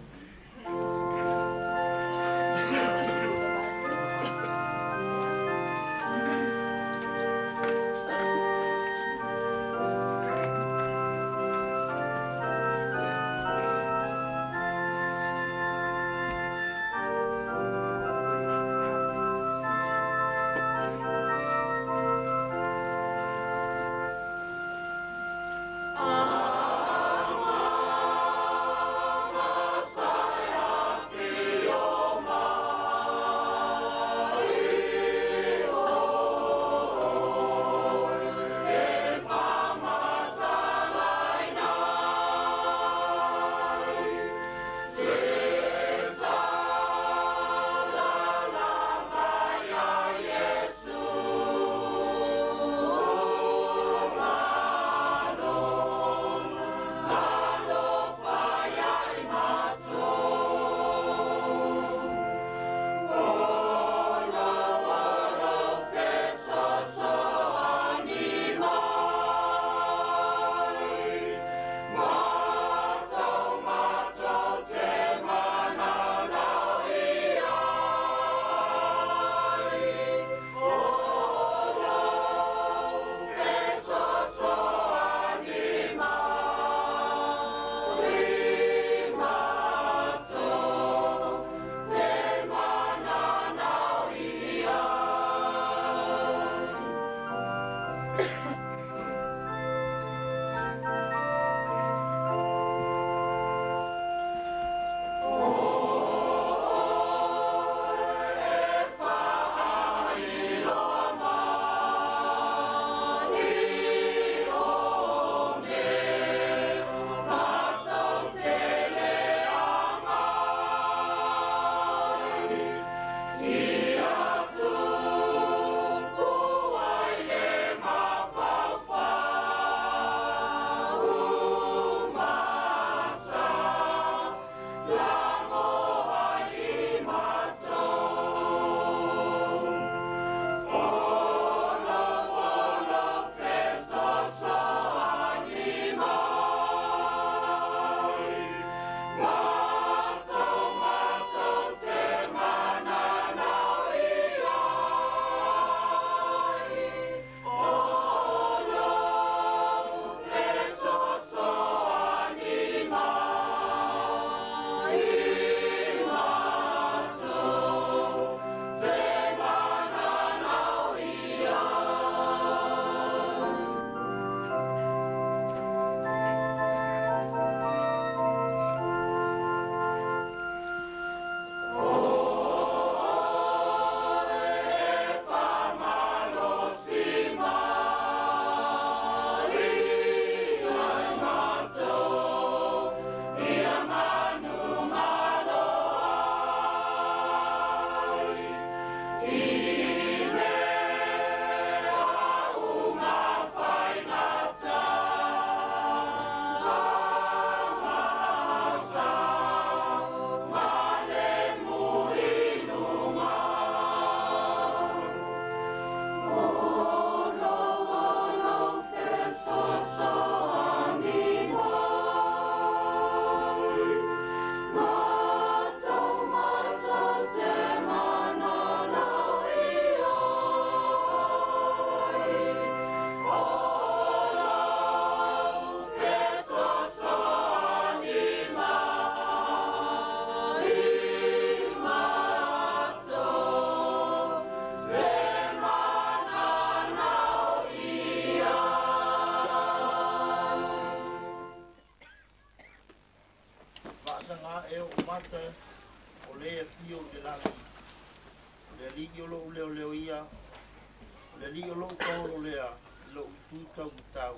S4: Le li o lo tolo lea, lo tu tau tau.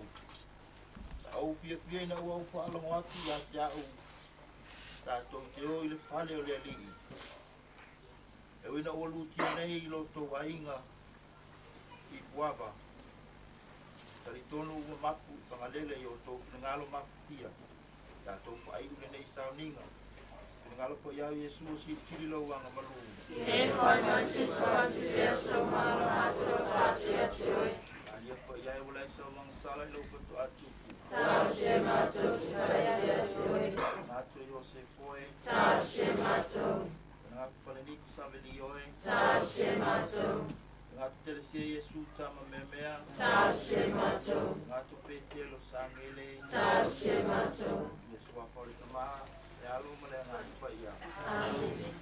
S4: Au pia na ua upa alongo atu ya jau. Ta tau te o i le pale o le li. E wina ua luti nei i lo tau wainga i puava.
S11: Tali tonu ua mapu pangalele i o tau ngalo mapu pia. Ta tau whai ule nei sao ninga. Ngalo po iau Yesu si tiri lo wanga malu.
S6: E whai mai si toa si pia so mara mato whāti atui.
S11: Alia po iau wala i sao wanga sala i lo koto atu.
S6: Tau se mato si whāti atui.
S11: Mato i o se poe.
S6: Tau se mato.
S11: Ngā paleniki sa veli oe.
S6: Tau se mato.
S11: Ngā tele se Yesu tama memea.
S6: Tau se mato.
S11: Ngā tope telo sa ngele.
S6: Tau se mato.
S11: Yesu a pori tama. E alo male ngā ipa ia.
S6: Amen.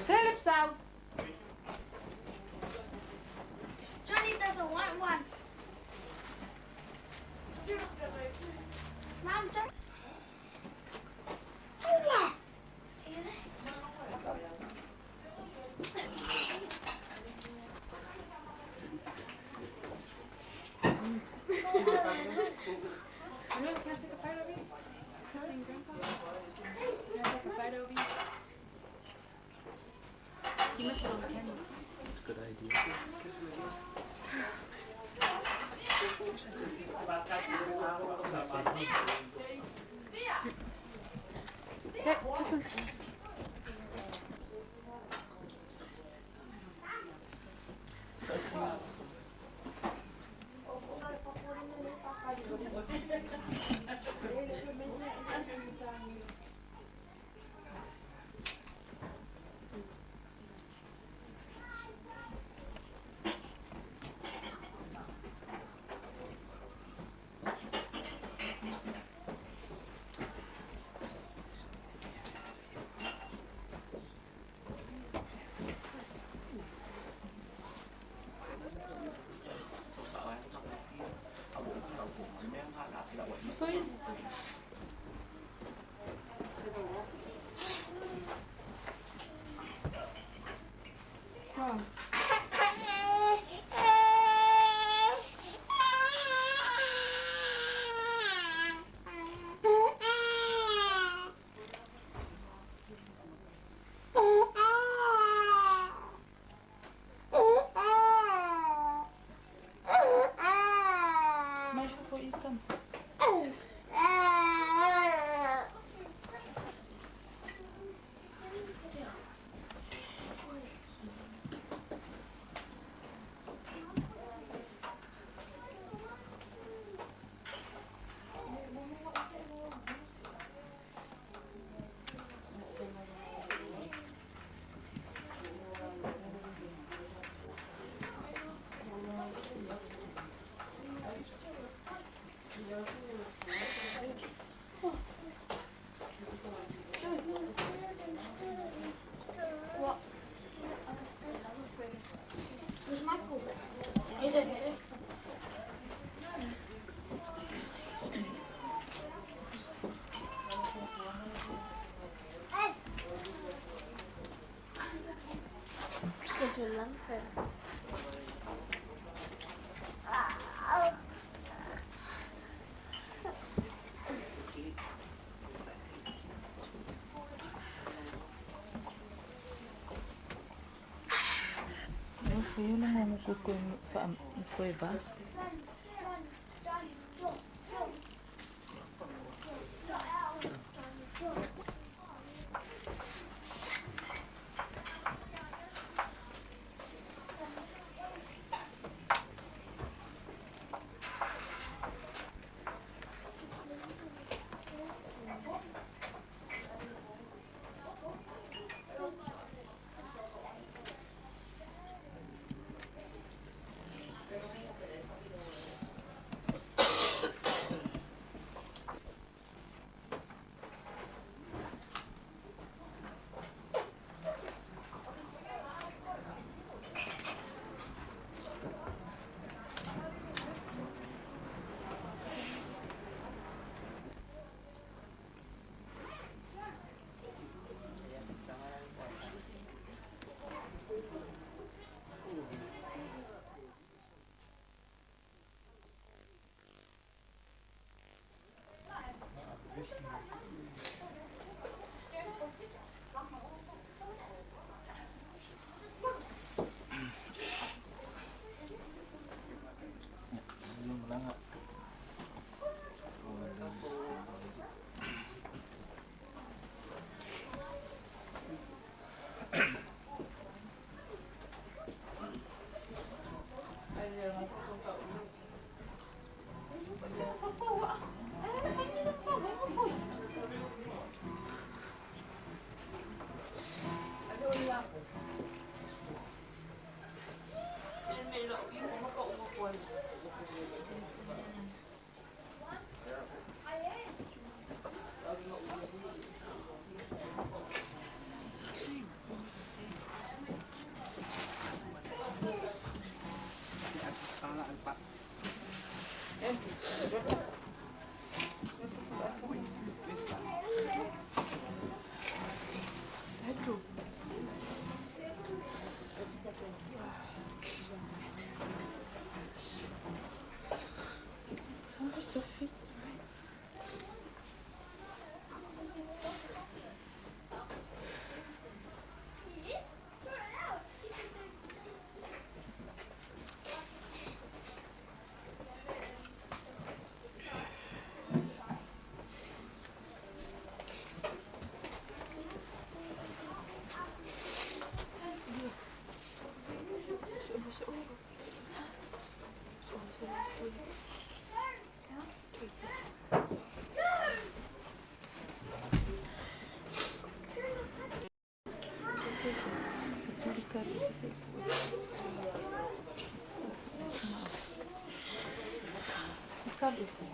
S10: Philip's out.
S12: Johnny doesn't want one. Mom, Johnny.
S9: Can I take a photo of you? Kissing Grandpa? Can I take a photo of you? You must have on the camera.
S13: That's a good idea.
S9: Okay, this one. Mais eu vou ir também.
S12: Where's Michael? He's in there.
S9: Eu fui eu não foi basta. Sophie. Cabeça.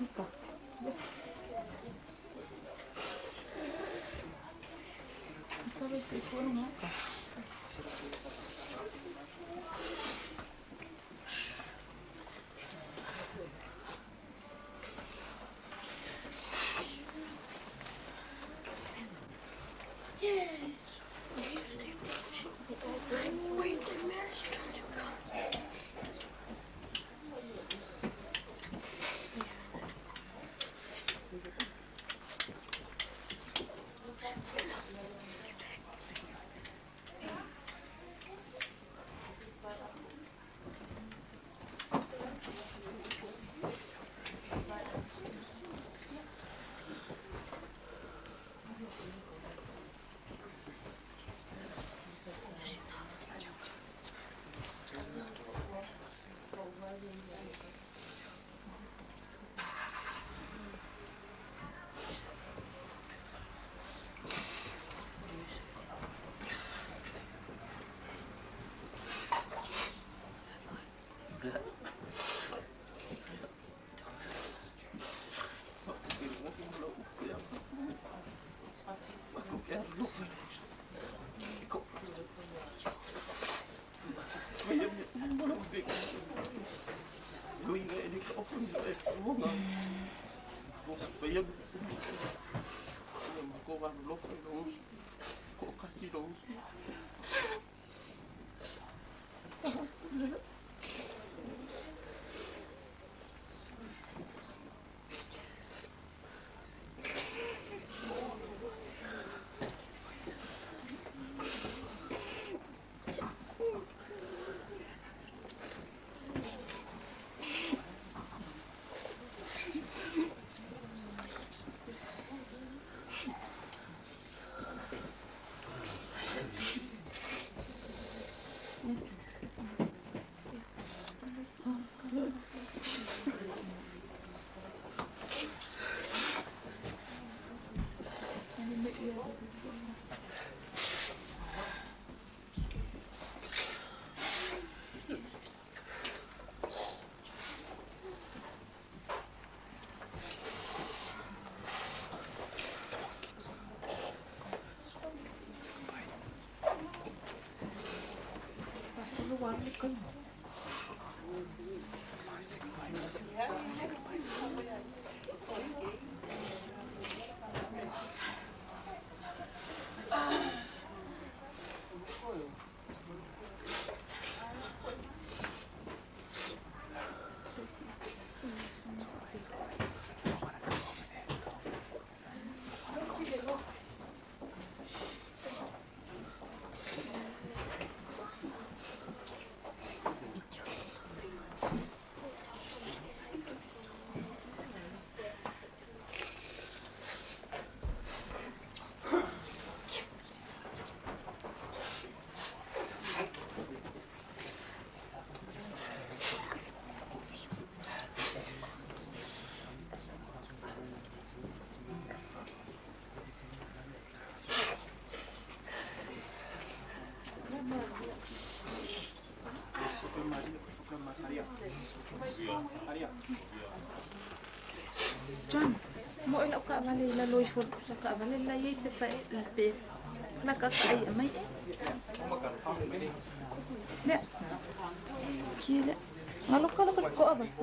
S9: Opa. Cabeça de fora não, cara. John, mo ila ka vale la loy fo sa ka vale la yei pe la ka ka ai mai ne kile ngalo kala ko abasa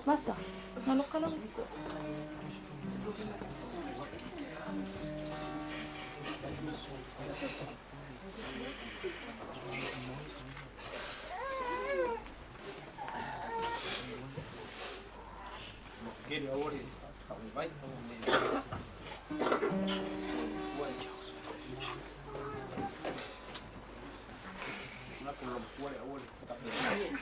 S9: masa ngalo kala ko
S3: Get over it. Vai. Una con los cuales ahora está bien.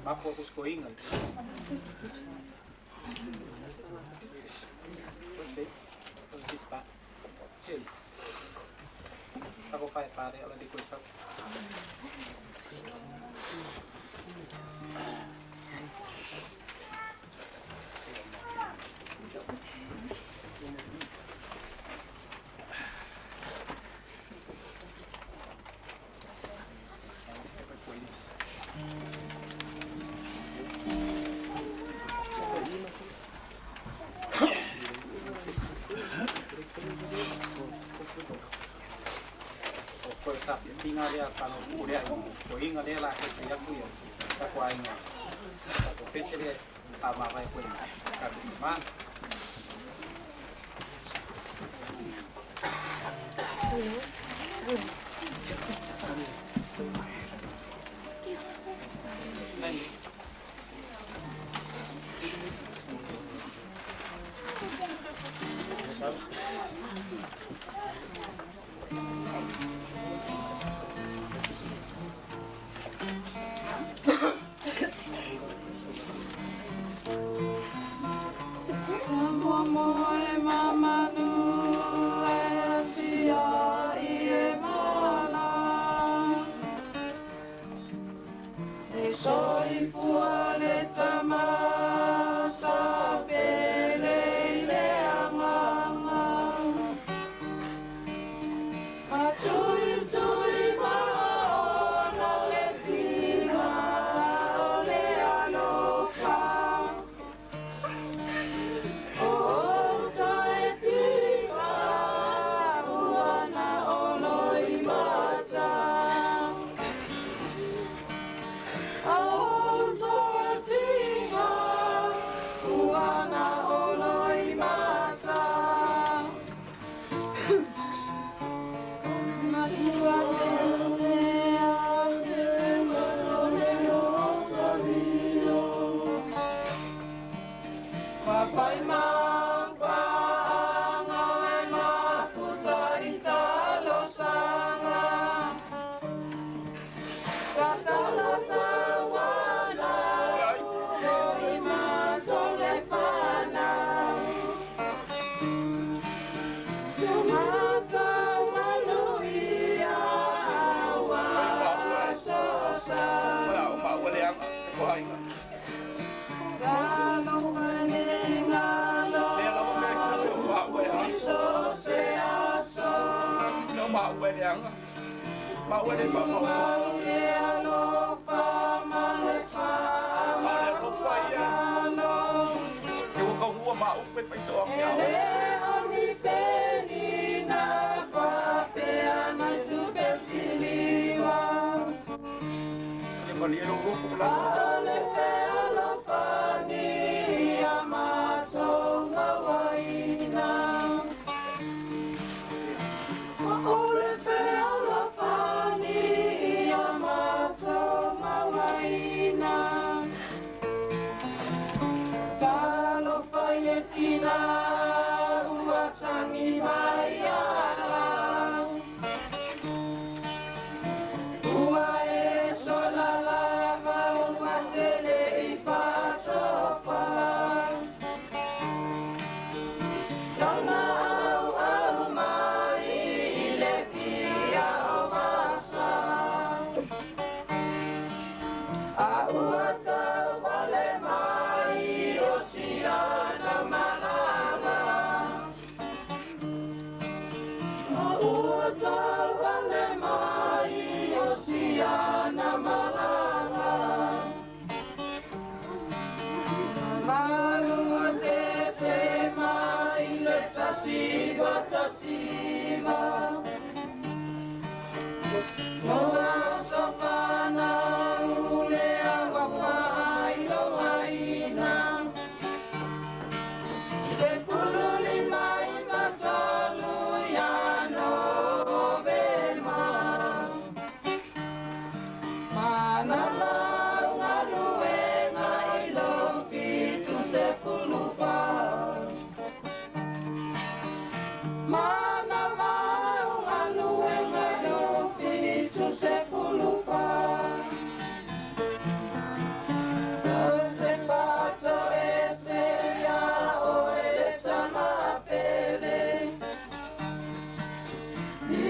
S3: Aku ko ingat. Você, os dispa. Eles.
S13: fai pare ala di questa. Tinga dia kalau kuliah poin ada lah ke yang tu ya tak kuai ni atau pesel apa apa poin tapi mana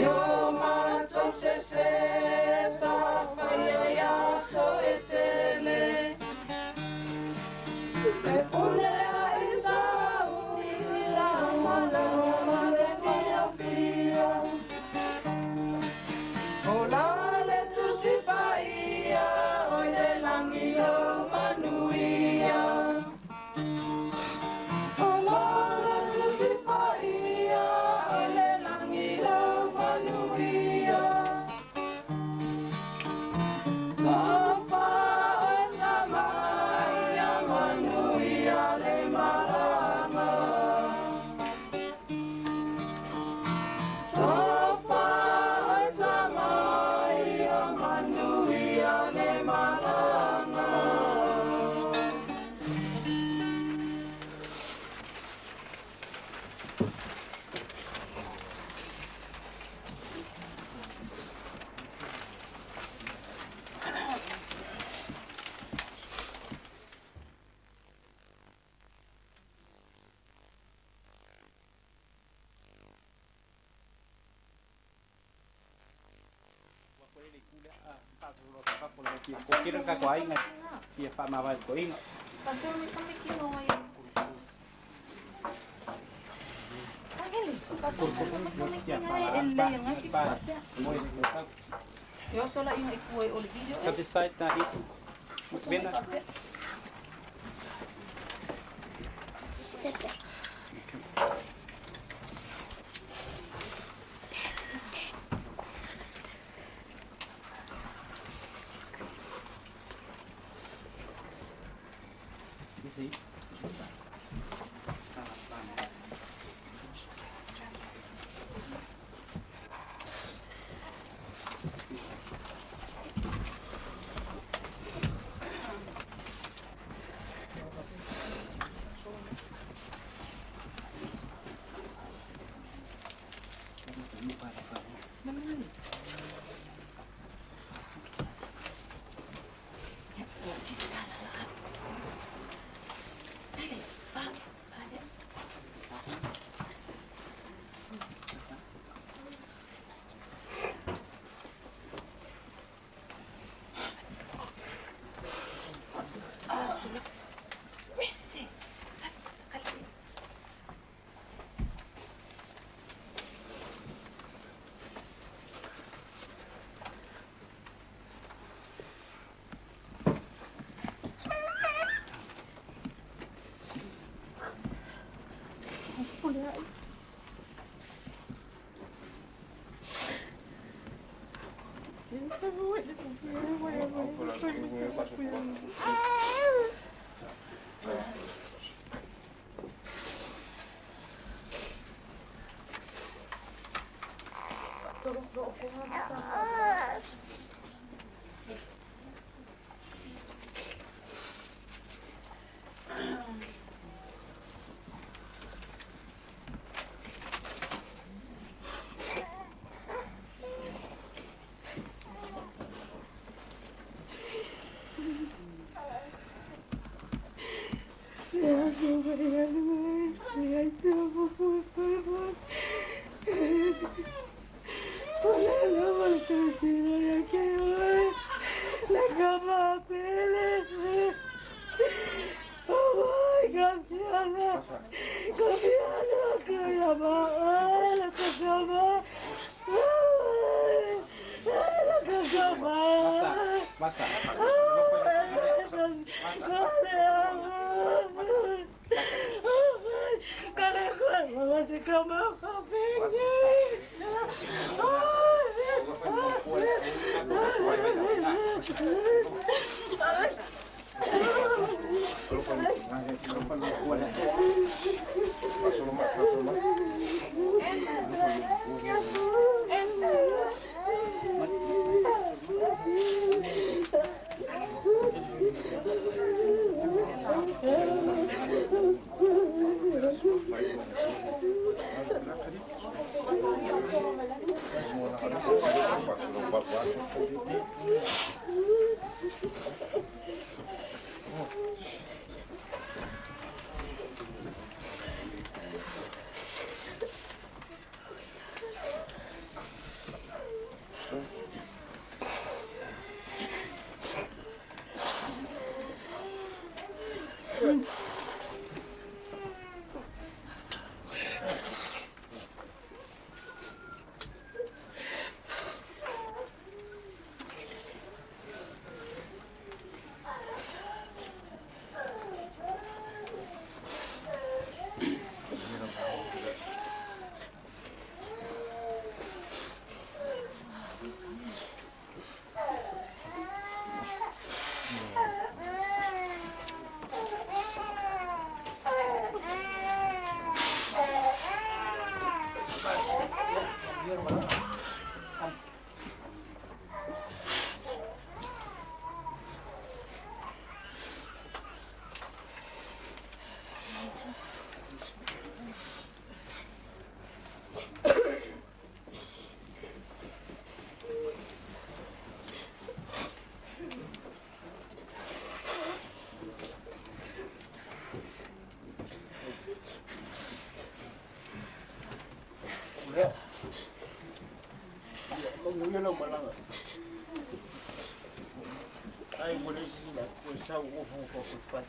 S6: Yo, my
S13: Ko kira ka ko ai nga. Ia fa ma vai ko inga.
S12: Pastor mi kami kinoy. Agili. Pastor mi kami kinoy elle yang ngaki pa.
S13: Moi ko ta.
S12: Yo sola yung ikuy ol video.
S13: Ka decide na itu. Bena. Easy. Masa.
S11: ai mo le sila ko sa o ko pat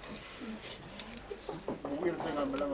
S11: mo wil fa na mala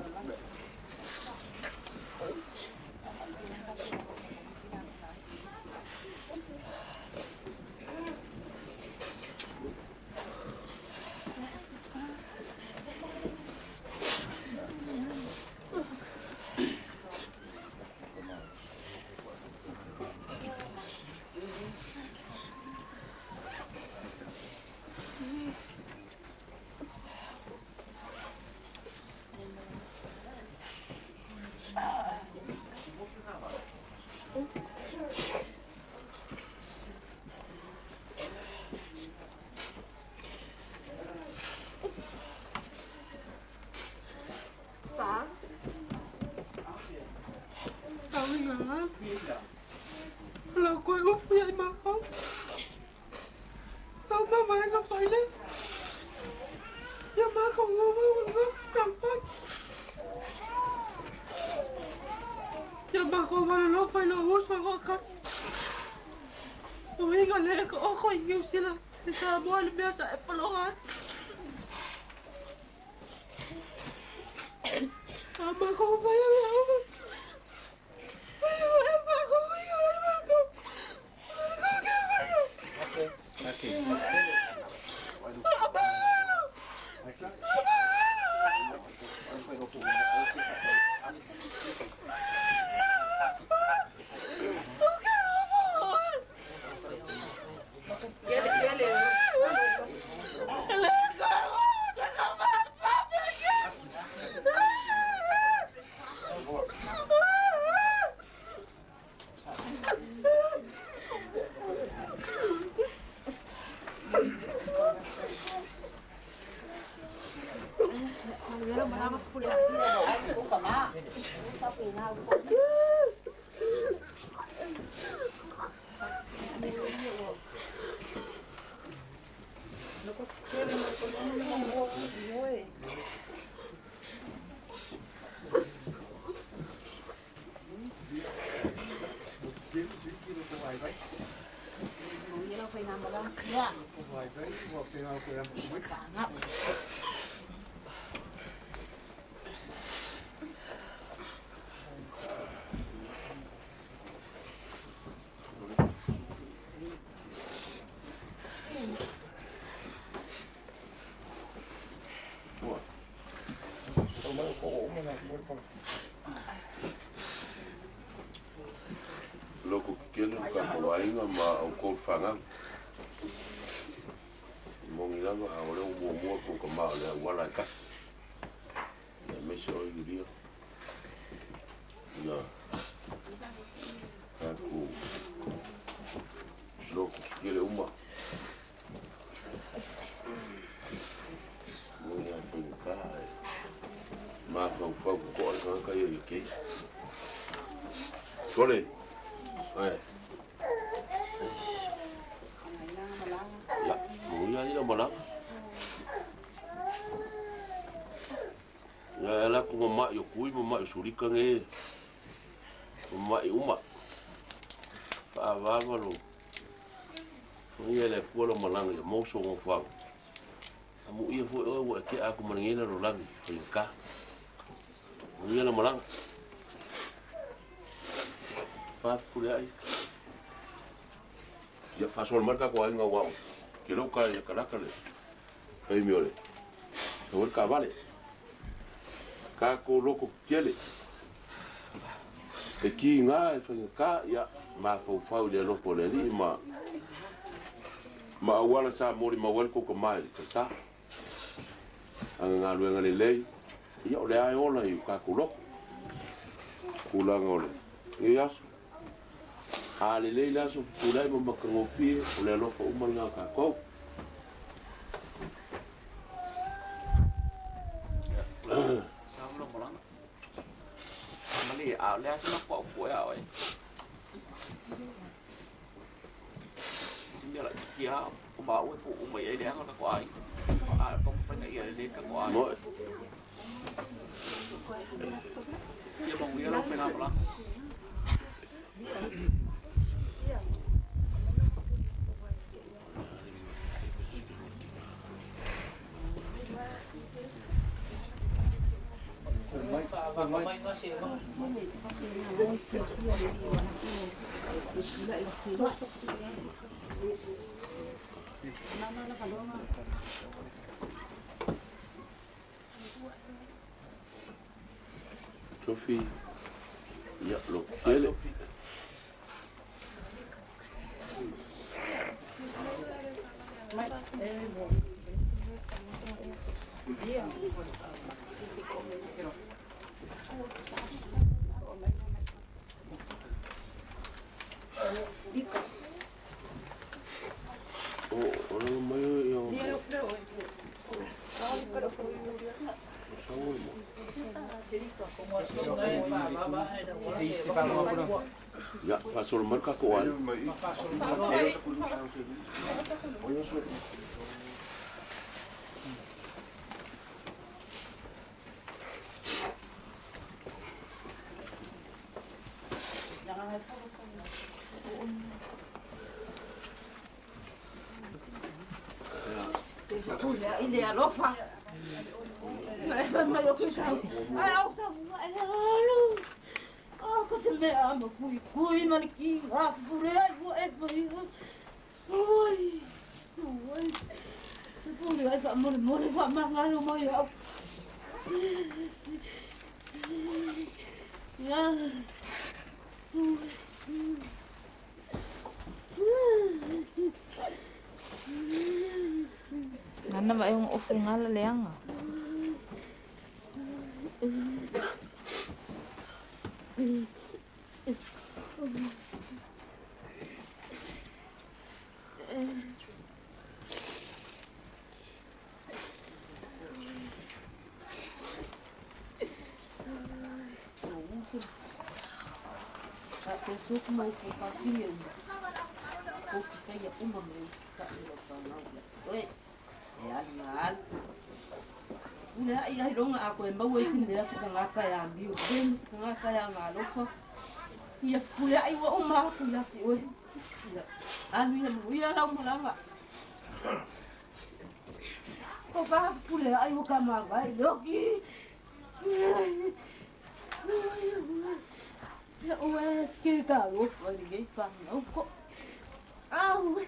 S9: Lo quay úp vậy mà không mà mày không phải đấy nhưng mà còn ngon làm phát nhưng mà không phải nó phải là hút phải có cắt tôi nghĩ là có khỏi nhiều xí là thì sao mua được bây giờ em phải lo hết mà không phải
S2: loko kikele ka kawainga ma o ko fanga mongilanga a ole mo mo ko ka ma le wala ka me so yuria ya aku loko kikele uma mo ya pinka ma fa ko ka ye ke kole ya, mula ni dah malam. Ya, lah aku mamak yo kui, mamak yo suri kange, mamak yo umak. Apa lo? Ni le kuala malang yo mau so ngofang. Amu iya fo o ke aku mangena ro lang, fingka. Ni la malang. Fepulea'i ya fasol marca ko ainga wa que lo ka ya kala kale ei miole o ka vale ka ko loko kele e ki nga e ka ya ma fo de lo pole ni ma wala sa mori ma wel ko mai sa anga lu nga le ya le ai ola yu ka ko lo kula ngole ya ale leila so pulai mo makangofi ole lo ko umanga ka ko
S3: sao lo mo lang mali a le sa ko ko ya oi sinja la kia ko ba o ko mai ai dang ka ko ai a ko fa ngai ai le ka ko ai mo ya mo wi lo fa na mo lang Pagmamay nga siya.
S2: Sofi, ya lo quiere. Oh, orang mayo yang. Ya, pasal mereka kuat.
S1: Fepulea'i le alofa. Mai o kusa. Ai au sa ai alu. Ah, ko se me ama kui maliki. Ah, Fepulea'i wo e pai. Oi. Oi. Fepulea'i fa mole fa mangalo mai au. Ya.
S12: Nana ba yung ofungala leanga?
S1: Pessoa como eu for fazia, o que feia uma vez, tá oi, é animal. Ia ronga ako e mau isi nea sa kangaka ya ambiu, bem sa kangaka ya ngalofa. Ia Fepulea'i wa o maku ia ki oi. Anu ia muia lau malanga. O ka Fepulea'i wa ka magai, loki. Ya ué, que garoto, ninguém faz não. Au!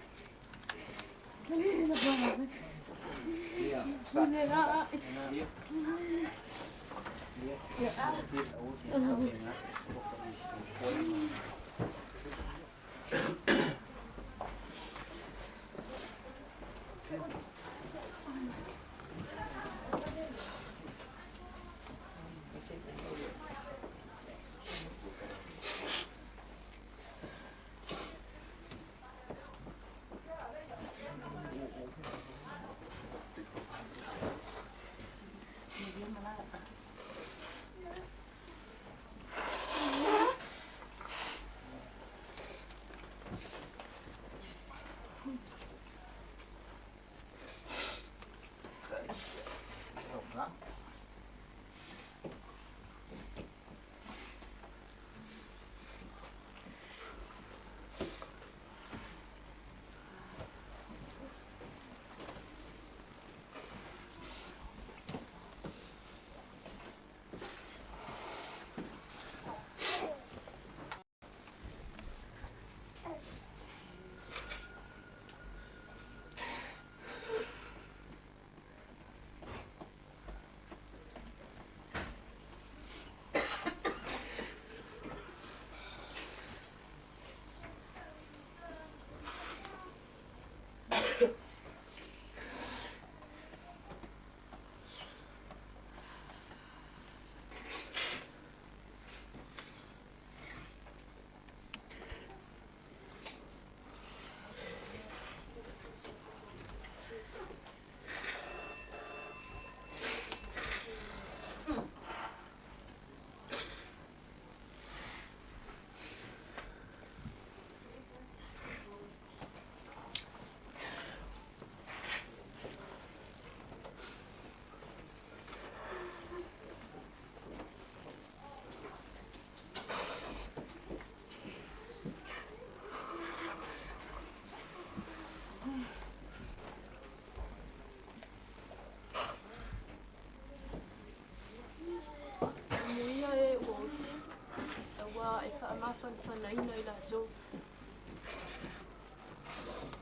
S1: e whaamawhanawhanaina I lātou.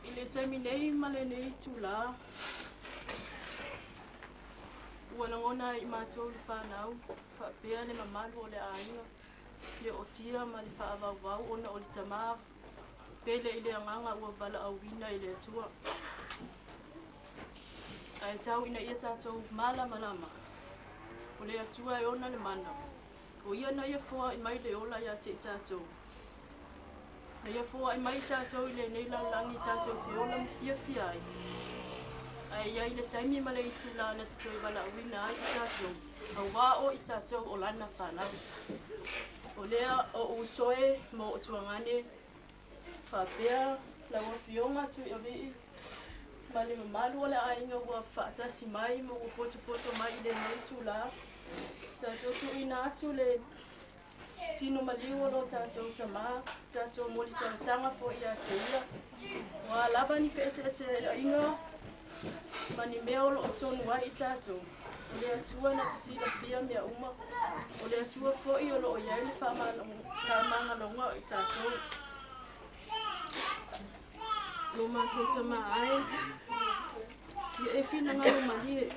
S1: I le taimi nei ma le nei tūlā. Ua ngona I mātou le whanau, whaapea le mamalu o le ainga. Le o tia ma le whaavau ona o le tamā. Pele I le anganga ua wala au wina I le atua. Ai tau ina ia tātou malama. O le atua e ona le mana. O ia na ia fua I mai le ola ia te tātou. Na ia fua I mai tātou I le nei langi tātou te ola fia ai. Ai ia I le taimi ma le itu la na te toi wala uina ai I tātou. Au wā o I tātou o lana whanau. O lea o usoe mo o tuangane. Whapea la wafionga Tuiavi'i. Ma le mamalu o le ainga ua whaatasi mai mo o poto mai I le nei tu la. Tātou tu ina atu le tino maliu lo tātou tamā. Tātou moli tausanga po I a te ia. Wa lava ni ka ese ainga. Ma ni mea o lo o tonu ai I tātou. O le atua na te sila pia mea uma. O le atua po I o lo o iai le whamanga longa I tātou. Lo mātou tamā ai. Ia e whina ngalo malie.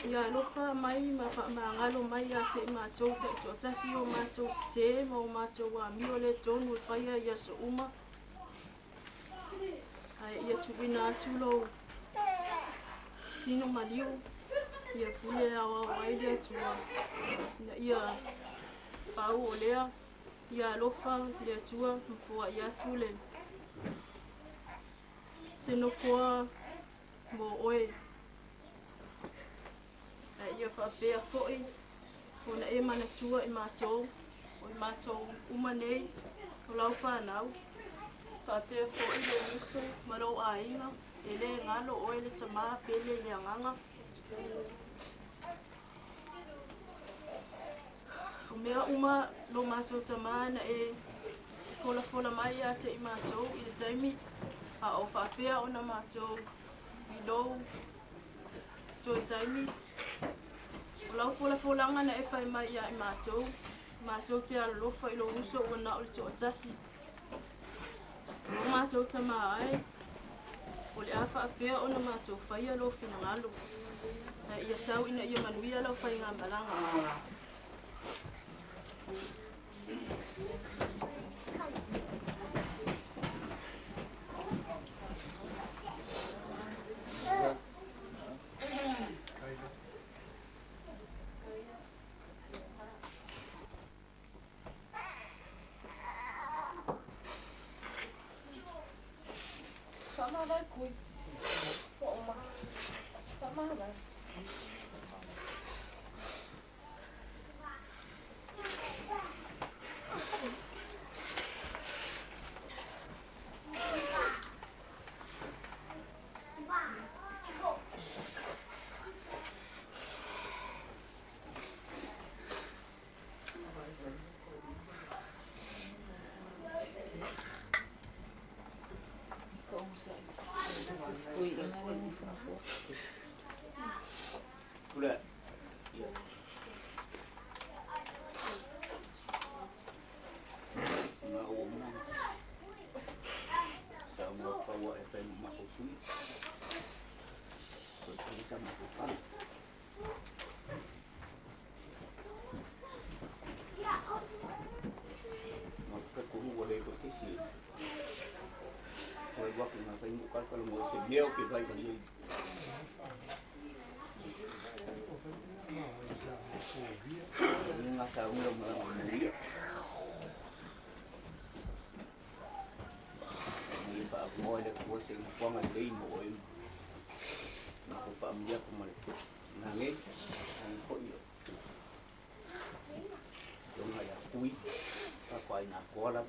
S1: Ia loka mai ma ngalo mai a te mātou te tōtasi o mātou se ma o mātou a mi o le tonu e whaia ia so uma. Ai ia tuwina atu lo tino maliu. Ia pule awa wai le atua. Ia pau o lea. Ia loka le atua mpua ia atu le. Seno fua mo oe. Ia whapea fo'i. Ona e mana tua I mātou. O I mātou uma nei. O lau whanau. Whapea fo'i le uso. Marau a inga. E le ngalo oe le tamā pele le anganga. O mea uma lo mātou tamā na e fola mai a te I mātou I le taimi. A o whapea o na mātou I lou toi taimi. O lau folanga na e whai mai ia I mātou. Mātou te alofa I lo uso o na o le tō tasi. O mātou tamā ai. O le a whapea o na mātou whaia lo whina ngalo. Ia tau ina ia manuia lau whai ngā malanga.
S11: Nhiều kiểu vậy còn gì nhưng mà sao không đồng là nghĩ và ngồi được của sự quan hệ đi mỗi mà cũng phạm giác của mình là nghe anh có nhiều giống là quý ta quay là có lắm.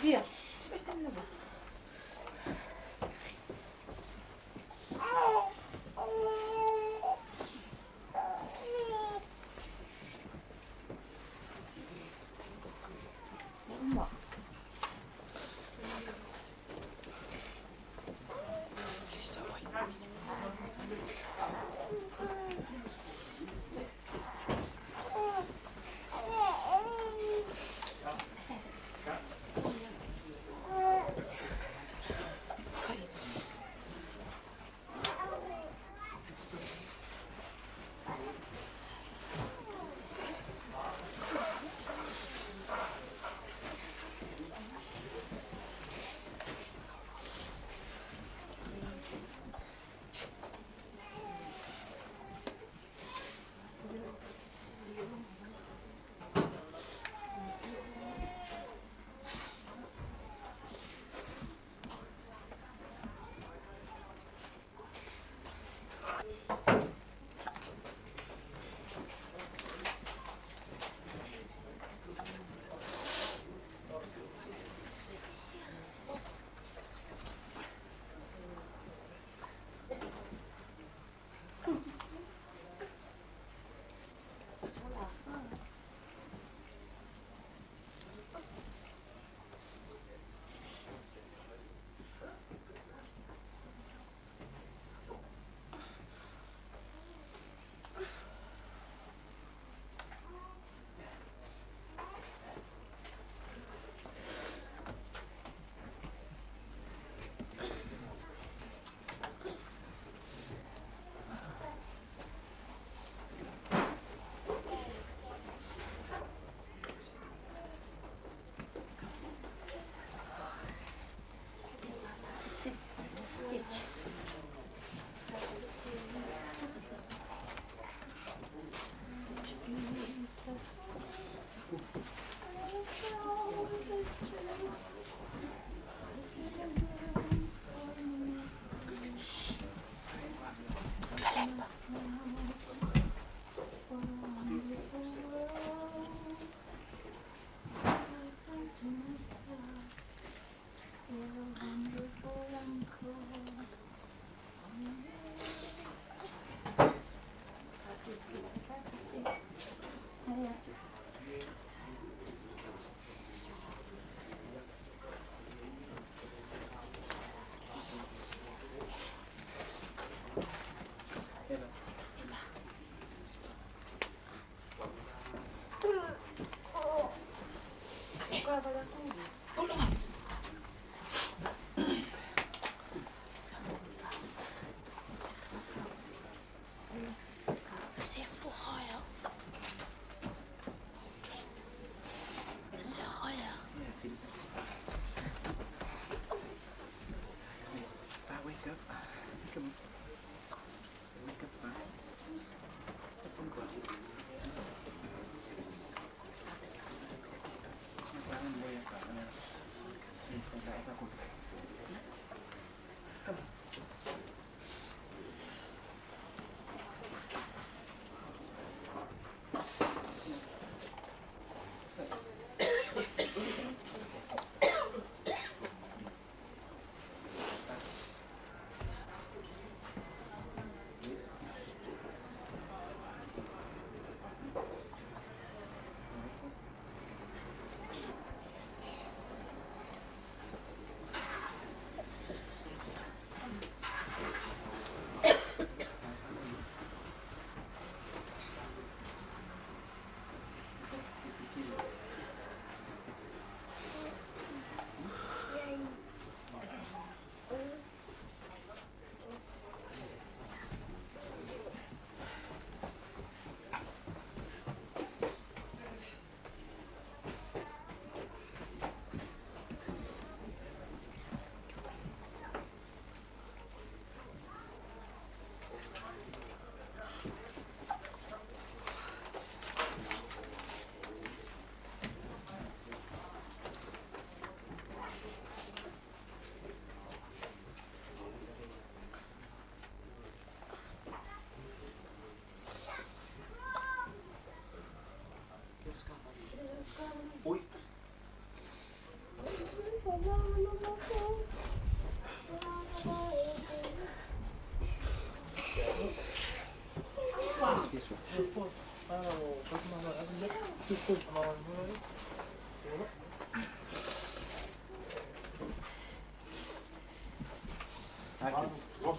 S12: Via. Questa è una buona.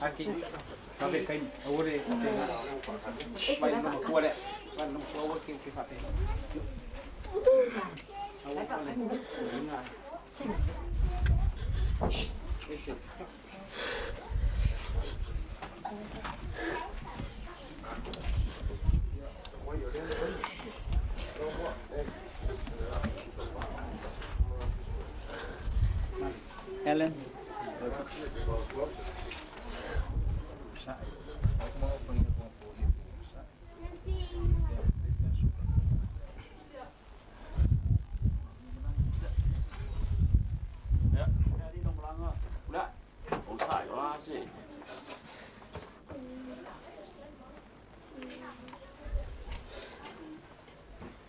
S13: Aqui, vai ver quem, a hora é vai numa cor é, vai numa cor que vai ter. Esse. Ellen.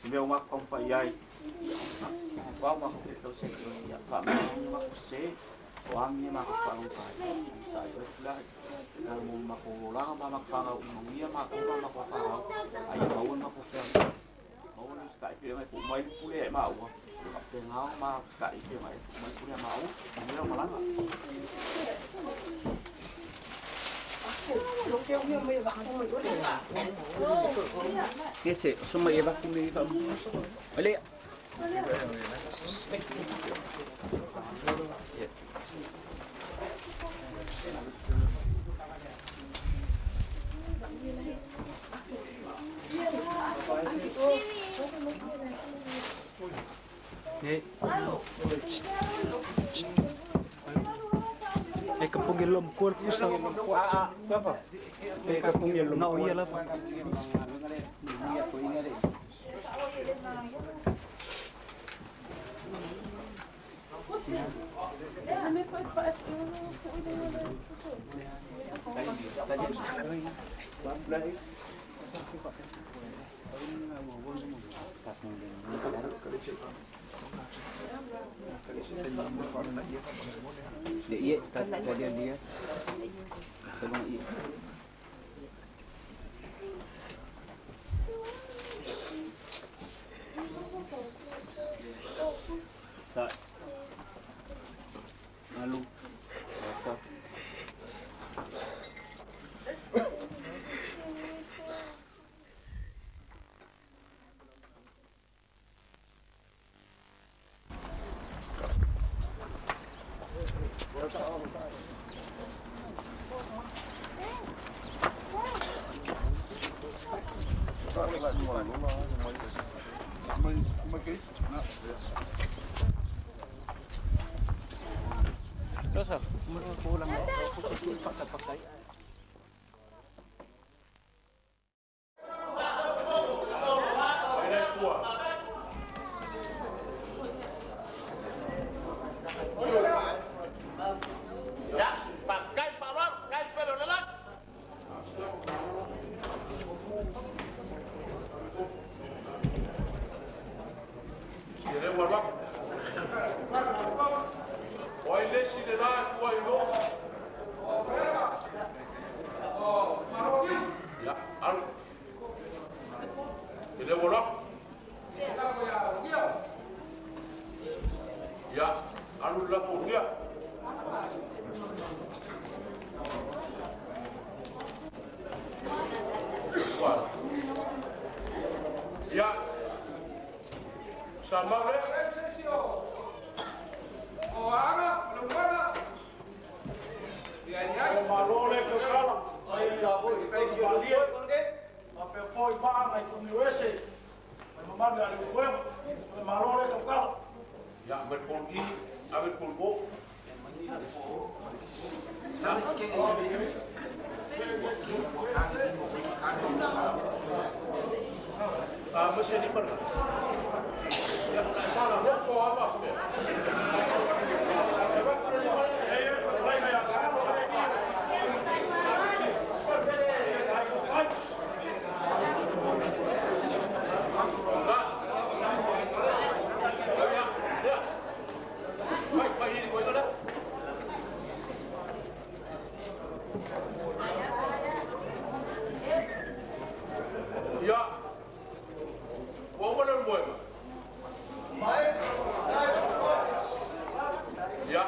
S3: Meu uma companhia qual uma eu sei que eu ia falar uma você o ami ma ka pa ta yo pula mo ma ko la ma ka ga mo ia ma ko ma ko pa ai ma un ma ko fe mo un ska pe mai ko mai pule ma o pe ngao ma ka i pe mai pule ma o ni ma la
S13: Ese, somos Eva kumi pa. Oli. Kapung ilom kuat pusang apa? Kapung ilom. Nah, iya lah. Dia kalian dia sebelum iya tak lalu apa Terus pulang pakai.
S2: Vai, moe. Ya.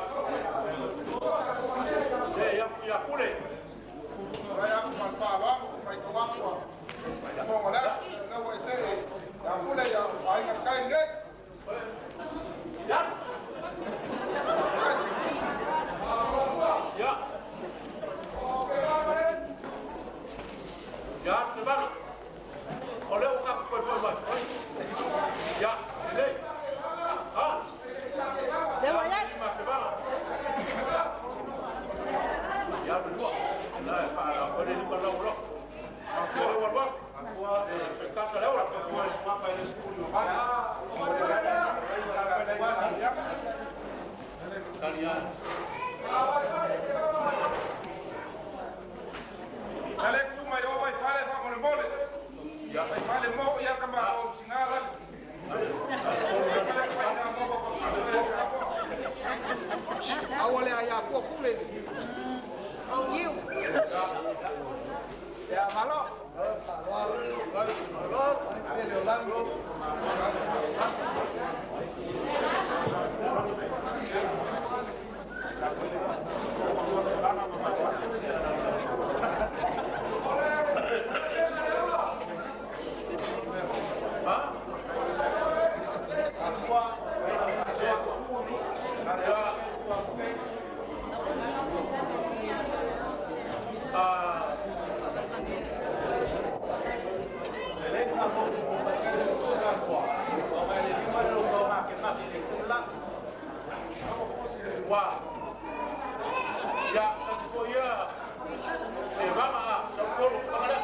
S2: Ya kule.
S8: Raya kumapava, kumaitawakwa. Fongola, na wese, ya kule ya aina kainge.
S2: Ya. Ya. Ya, sebab. Oleh ukak performa. Ya, ini. Ah.
S10: Dewa ya.
S2: Ya berdua. Nah, para boleh di mana orang. Aku orang. Aku kata lewat. Aku semua pada studio. Kalian.
S7: Alek tu mai o vai fale fa con mole.
S2: Ya,
S7: vai fale mo ya kamba o singala. Awale aya ko kule. Oh you. Ya malo.
S2: Wah, ya, aku ya, mama, campur, mana?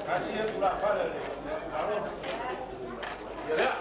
S2: Kasih pula pada ni, ya ya.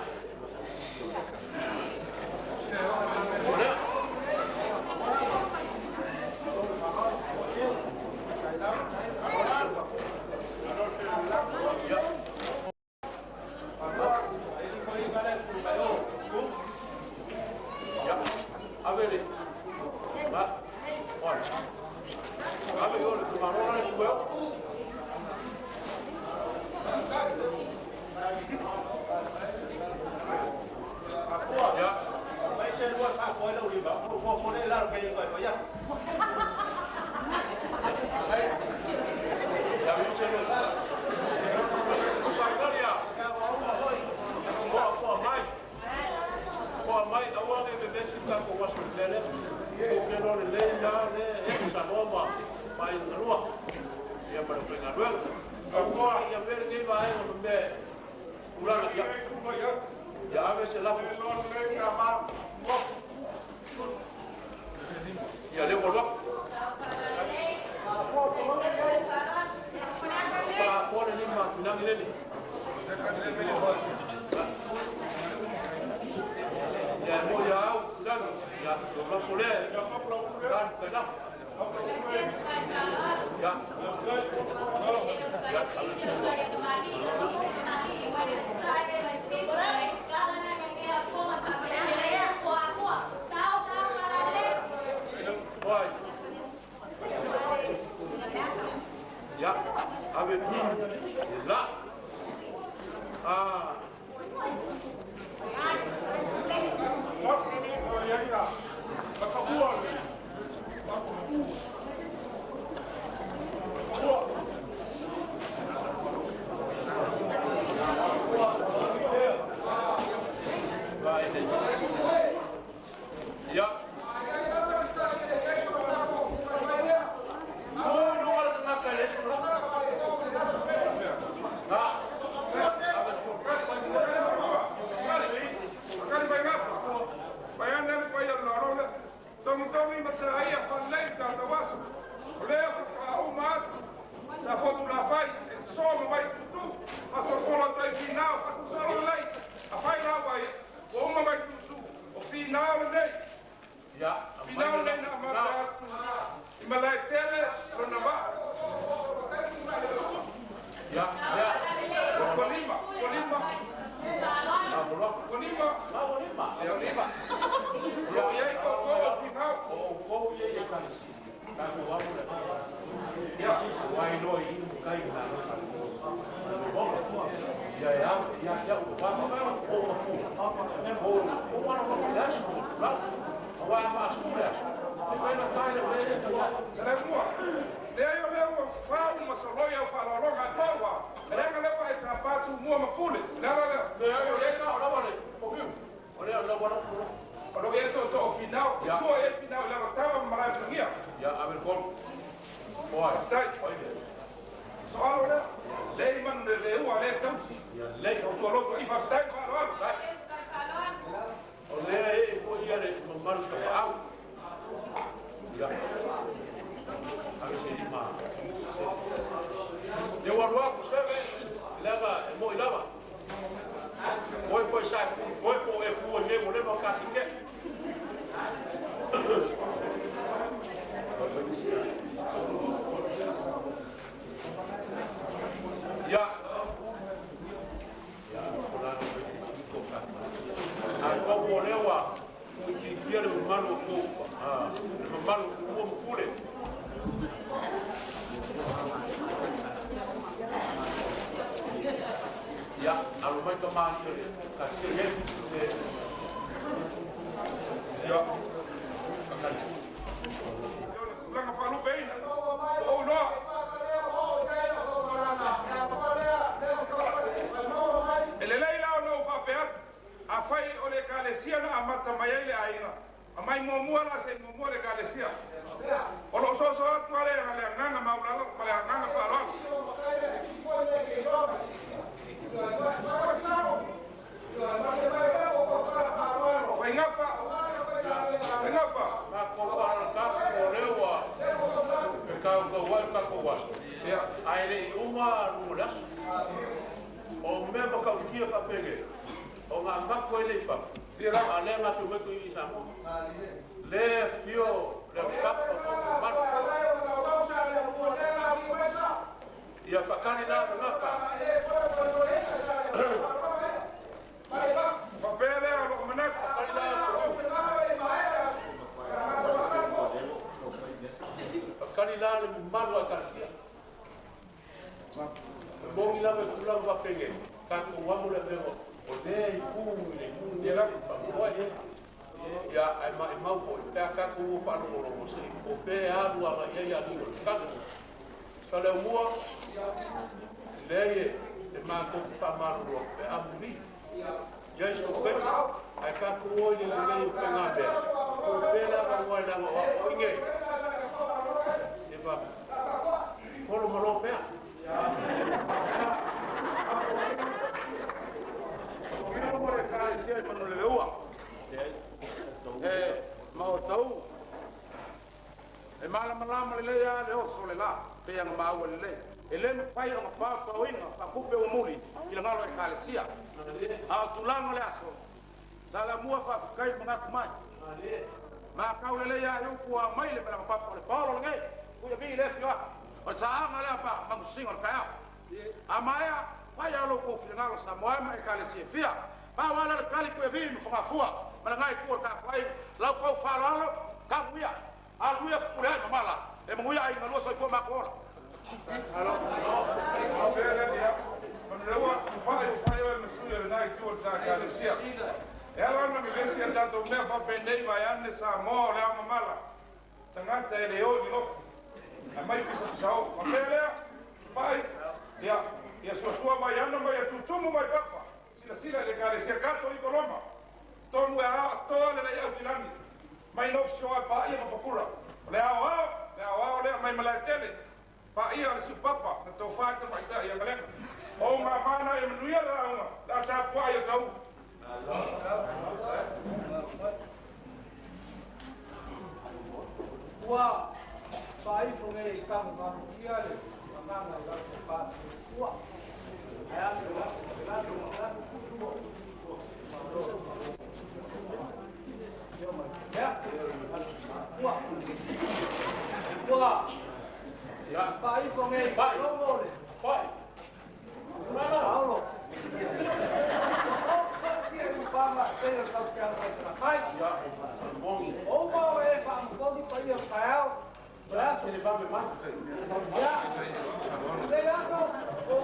S2: Why no? You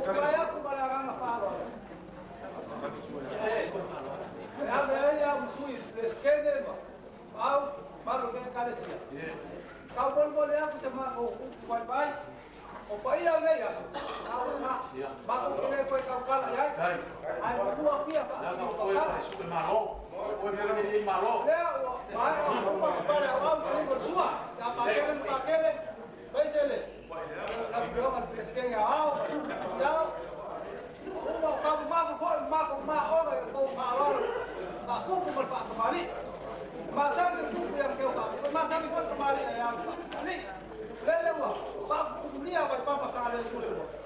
S8: Ia Vai aku balagang falo. Ya musui skene au baru ke kalesia. Kau boleh aku sama kuat baik. O pai ya ya. Au na. Baku kene koi kau kala ya. Ai buat kia pa.
S11: Ya kau koi itu malo. Koi ini malo.
S8: Ya, vai aku para au kali berdua. Ya pakele. Baik jele. Tapi kalau kan kita ya au. Ya. Oh, kau maku orang kau malor. Aku berpak kembali. Masa itu yang kau pakai. Masa itu kembali yang kembali. Lele wah, pak ni apa papa sekali itu.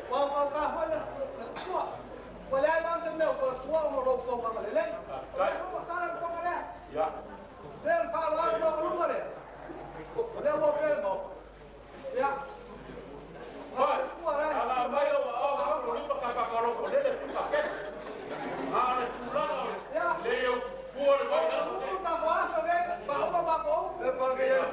S8: Wah kau kahwin tua. Boleh langsung leh tua orang kau kembali leh. Kau sekarang kau boleh.
S11: Ya.
S8: Leh kalau orang kau keluar leh. Leh mau kau. Ya.
S11: Kalau bayo aku lupa kakak kalau boleh pakai. Ada pulang.
S8: Ya.
S11: Leo full bayo.
S8: Tak puasa deh. Bako.
S11: Pakai yang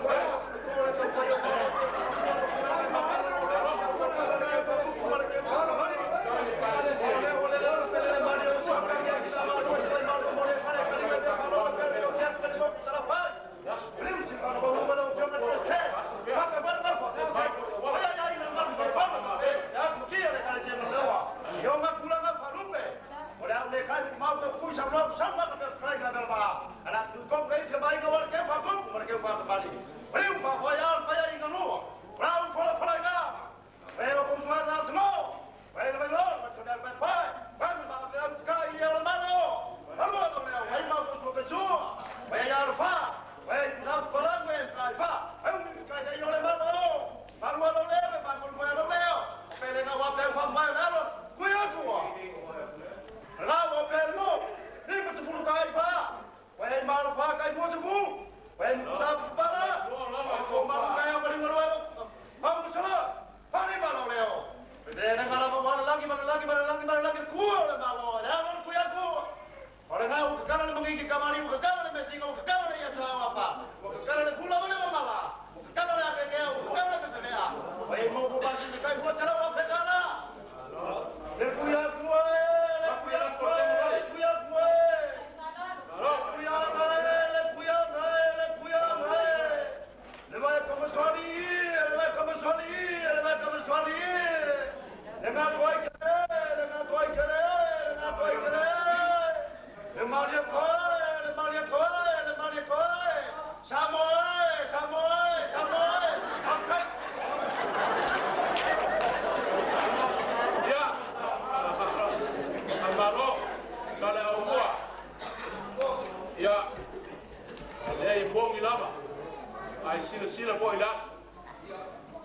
S11: sila po ila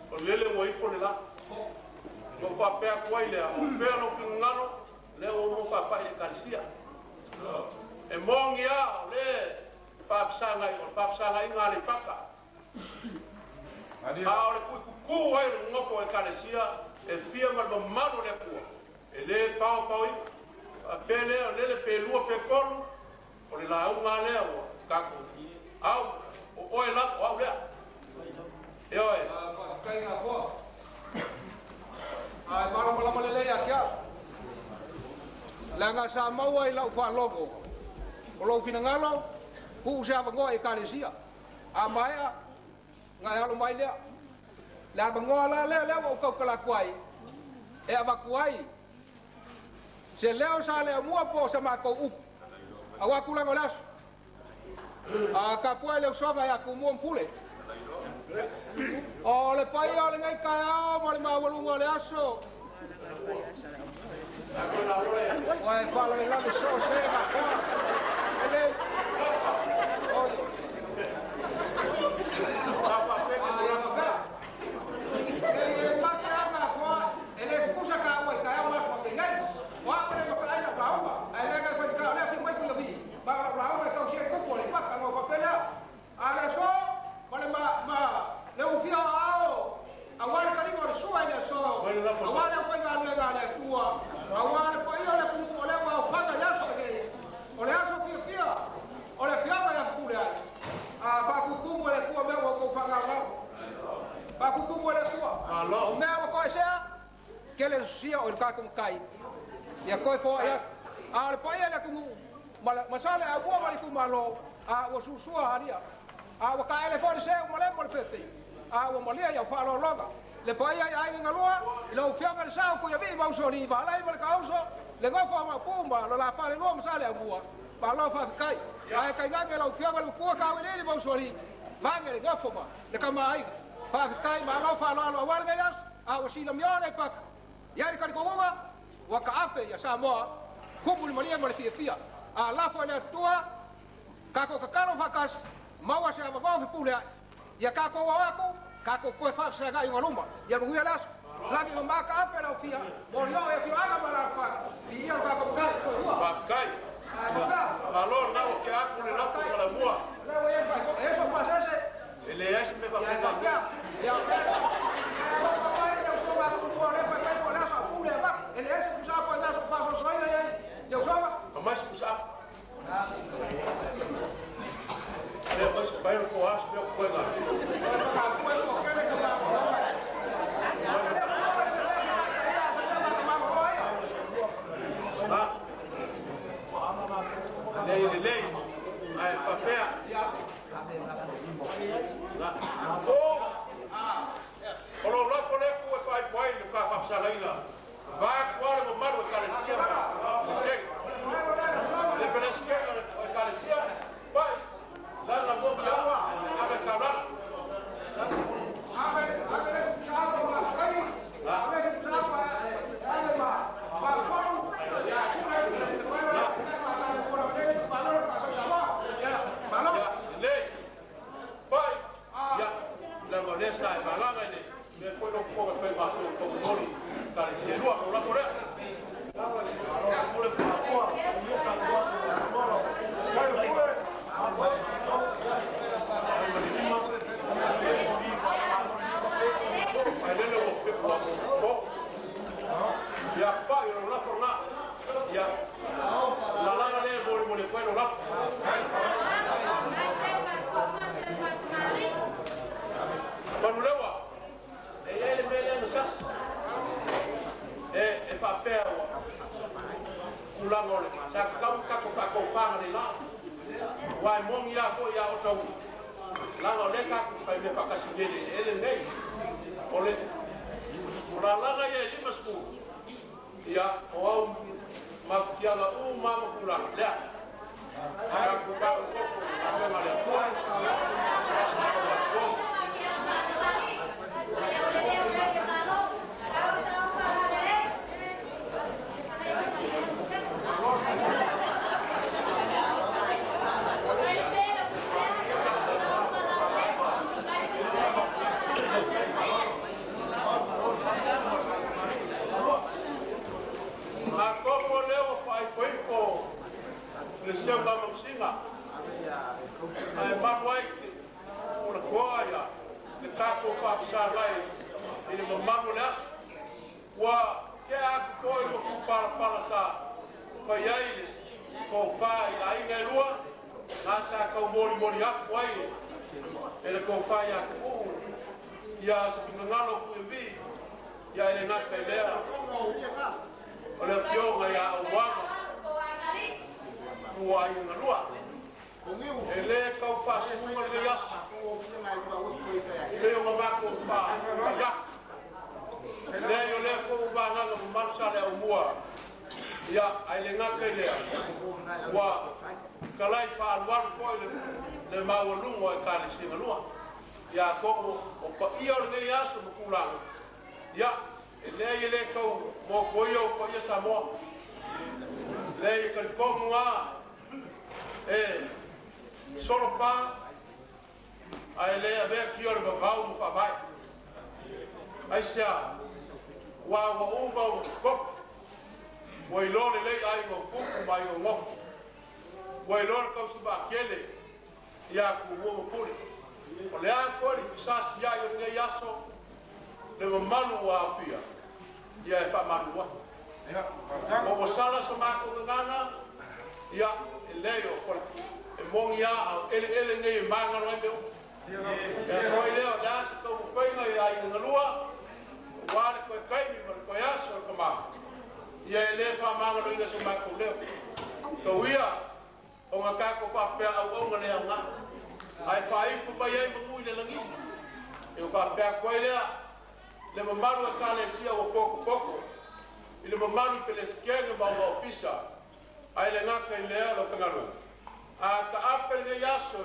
S11: o lele mo ifo le la mo fa pe ko ile o pe no kingalo le o mo fa pa ile kalsia e mongia le fa sanga ngale paka a o le ku ai no ko e kalsia e fia mal do malo le ku e le pao a pele o le pelu pe kolu o le la ngale o ka ko au o e la o le yo e
S14: kai nga fo ai maro mala mala le ya kia la nga sa mau ai lau fa logo o lo fina ngalo hu sa ba ngoi kalesia a mai a nga ya lo mai le la ba ngola le o ko kala kwai e aba kwai se leo sa le mua po sa ma ko u awa kula ngolas a ka puai le so va ya ku mo pule o le pai o le ngai kai o le ma walunga le aso Wai fala le la so se ga ko ele o papa pe ko la e ma ka ma ko ele ku sa ka wai kai ma ko pe ngai wa ko le ko ai na ba ba ai le ga fa ka le fi mai ku le bi ba ra ba ka se ko ko le pa ka ko pe la ala so Wale ma le ufia ao awale kali ko so ai so awale ko ga le ga le kuwa awale ko yo le ku le wa fa ga ya so ke o ka ko kai ya ko fo ya a le pai le ku masale a ko mali ku malo a o susua aria a o ka ele fo se mo le mo pepe a o mo le ya fa lo loga le pai ai ngaloa lo fianga le sa ku ya vi ba so ni ba lai ba ka uso le go fo ma pumba lo la fa le no masale a bua ba lo fa kai ai kai nga lo fianga le ku ka we le ba so ni vangere go fo ma le ka mai fa kai ma lo fa lo wa ga ya a o si la mione pa ya ri ka ko wa ka ape ya sa mo kumu le mo le fia a la fo le tua ka ko ka kalo fakas ma wa sa ba Fepulea'i ya ka ko wa ko ka ko ko fa sa ga i ngolumba ya bu ya las la mi ma ka ape la fia mo yo e fia aga ma la fa i ya ka ko ka so wa
S11: kai valor na o que há com la por la mua
S14: la we fa eso pasa ese
S11: ele é me va a
S14: ya ya lo pa pa ya so ba ko ko le fa kai ko la sa pure ba ele es sa pa na so pa so ile ya yo so ba
S11: mais puxa é mais vai no forró meu coisa lei ai papel Olo lo pole ku e fai poi lu ka fa sa leila. Va quale mo maru ka le sia. Le pele sia ka le sia. Pai. La la mo ya. Ave ka ra.
S14: ave chavo la fai. Ave chavo ave ma. Pa ko ya ku le pa sa le por ave pa lo pa sa ba. Ya. Malo.
S11: Le. Pai. Ya. La monesa e balanga ni. Me poi non può per ma con mori dale si è nuovo la correa ya pa io non la forna ya la lana le vuole poi non la Manulewa ele mele no sas e papel ulango le sa ka ko fa ni la wa mong ya ko ya o tau la no le ka fa me pa ka singele ele nei ole ora la ga ye li masku ya o au ma kia la u ma mo kula le ya ku ka ko ko ma le ko Lesiam lama singa. Ai manuai ora koia. Le tato fa salai. Ele mamano las. Wa ke a koi mo para sa. Fa yai ko fa ai ngai lua. Asa ka mori ak wai. Ele ko fa ya ku. Ya sa ngalo ku vi. Ya ele ngata lea. Ole fio ya awama. Ua i ngalua. Ele kau fa sunga le yasa. Ele o mako fa ya. Ele yo le fo ba nga mo marsa le o mua. Ya ai le ngaka le. Wa kalai fa alwan ko le mawulu mo ka le singalua. Ya ko o pa iyo le yasa mo kulang. Ya ele kau mo koyo ko ya samo. Le kan komwa solo pa ai le ave ki or vau mo fa vai ai sia wa o ba ko wa ilo le ai mo ku mai o mo wa ilo ko su ba kele ya ku mo puri o le a ko ri sas ya yo ne yaso le manu wa fia ya fa manu wa o sala so ma ko ngana ya leo por mongia ele nei manga no ende ya roi leo das ko ko ngai ai ngalua wa ko kai mi ko ya so ko ma ia e le whamanga no inga sa mai ko leo. Tuia, o ngā kako whapea au o ngā lea ngā. Ai whaifu pai ai mamui le langi. E o whapea koe lea, le mamaru e kāle sia o poko poko. I le mamaru pe le skenge ma o ofisa. Ai le ngaka i lea lo whangarua. A ka apel ngai aso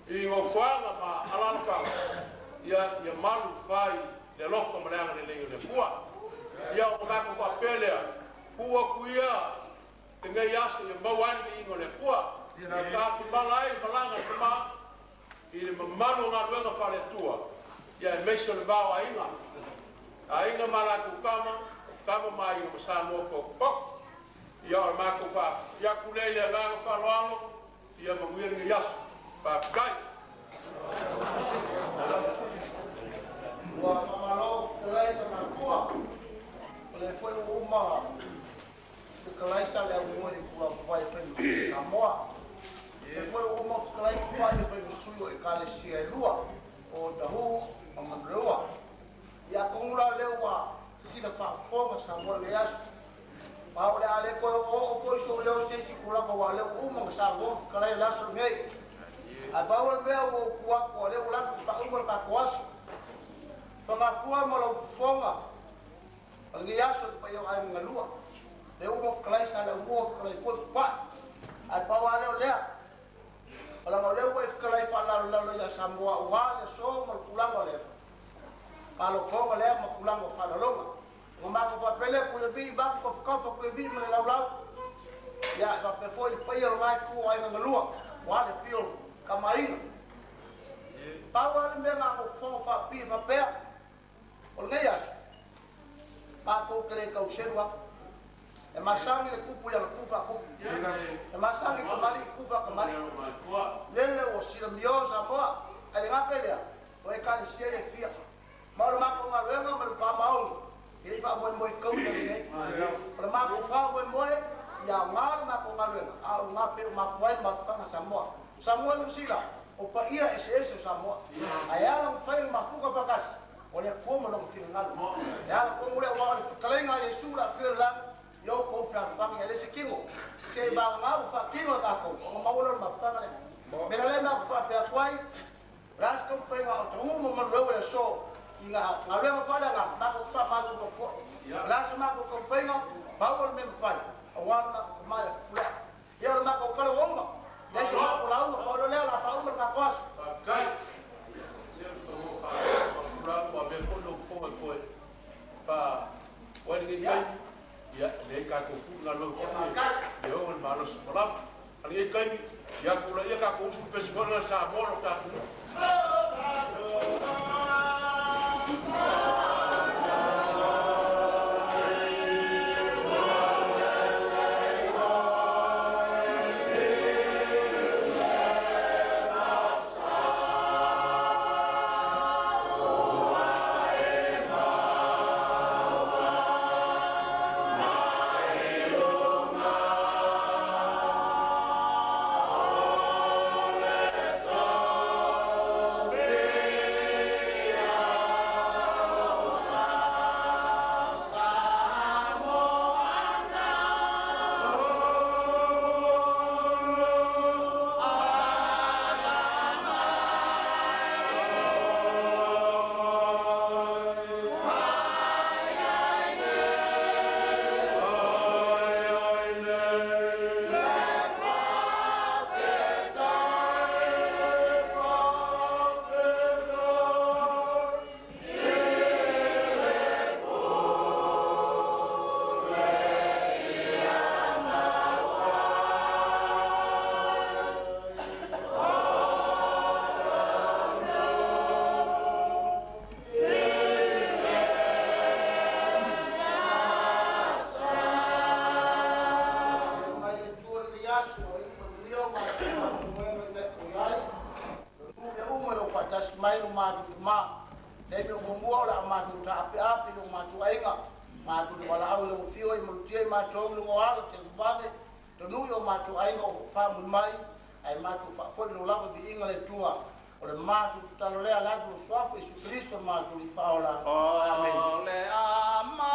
S11: i ngō whanga ma alana whanga. Ia maru whai le loko mareanga le leo le pua. Ia o ngako whapea lea, pua kuia, te ngai aso i mauani i ngō le pua. I ka whimala ai malanga te maa. I le mamaru ngā luenga whare tua. Ia e meiso le vau a inga. A inga mara kukama, kama mai o masa mo poko. Ia o mako wha, ia kulei le ngāga whaloalo, ia mamuiri ngi yasu. Whakai.
S4: Ua mamalo, kalai ka nakua. Ole foi uma. Kalai sa le umori kua kuai whengu Samoa. E foi uma kalai kuai whengu suyo e kalesia e lua. O tahu, a madreua. Ia kongura leua, sila whaafonga Samoa le asu. Pau le ale ko o ko so le o se si kula ko wale o mo sa go kala la so ngai a pau le o ku ko le ula pa o ka ko as pa ma fu mo lo fonga al ngi aso pa yo ai ngalua le o mo kala sa le mo kala ko pa a pau ale le ala mo le o kala fa la ya sa mo wa le so mo kula ko le pa lo ko le mo kula ko fa lo Mama ko pele ko le bi ba ko ko bi me la la ya ba pe foi pe yo mai ku ai na lua wa le fio kamaina pa wa le me na ko fo fa pi fa pe o le yas ba ko kre ka userwa e masangi le kupu ya kufa ku e masangi ko mali kufa ko mali lele o sila miosa mo ai nga ke le o e ka sia e fia ma ko ma venga me pa maung Ele fa mo mo ko ni. Para ma ko fa mo ya mal ma ko ngalwe. A ma pe ma foi ma ka na Samoa. Samoa lu sila. O pa ia ese Samoa. Aya la fa ma fu ka fakas. O le ko mo no fi ngal. Ya ko mo le wa kalenga ye sura fi la. Yo ko fa fa mi ele se kingo. Se ba ma fa kingo ka ko. O ma wo ma fa le. Me le ma fa pe foi. Ras ko fa nga o mo mo ro le so. Inga ngale ma fala nga ma ko fa ma ko fo la se ma ko fenga ba ko me fa o wa ma pula ya ma ko kala wo ma ya se ma ko la wo ko le la fa o ka kos
S11: Kai. Le ko fa pula ko be ko lo ko pa wa ni kai ya le ka ko fu la lo ko ye o ma lo so la ali kai ya ko la ya ka ko su pe so na sa mo lo ka
S4: mai no matu ma le no mo la matu ta ape ape no matu ainga matu wala au le fio i mo tie matu lu ngo ala te bave to nu yo matu ainga fa mun mai ai matu fa fo no lava bi inga le tua o le matu talo le ala do swafu Yesu Kristo matu li fa ola amen le ama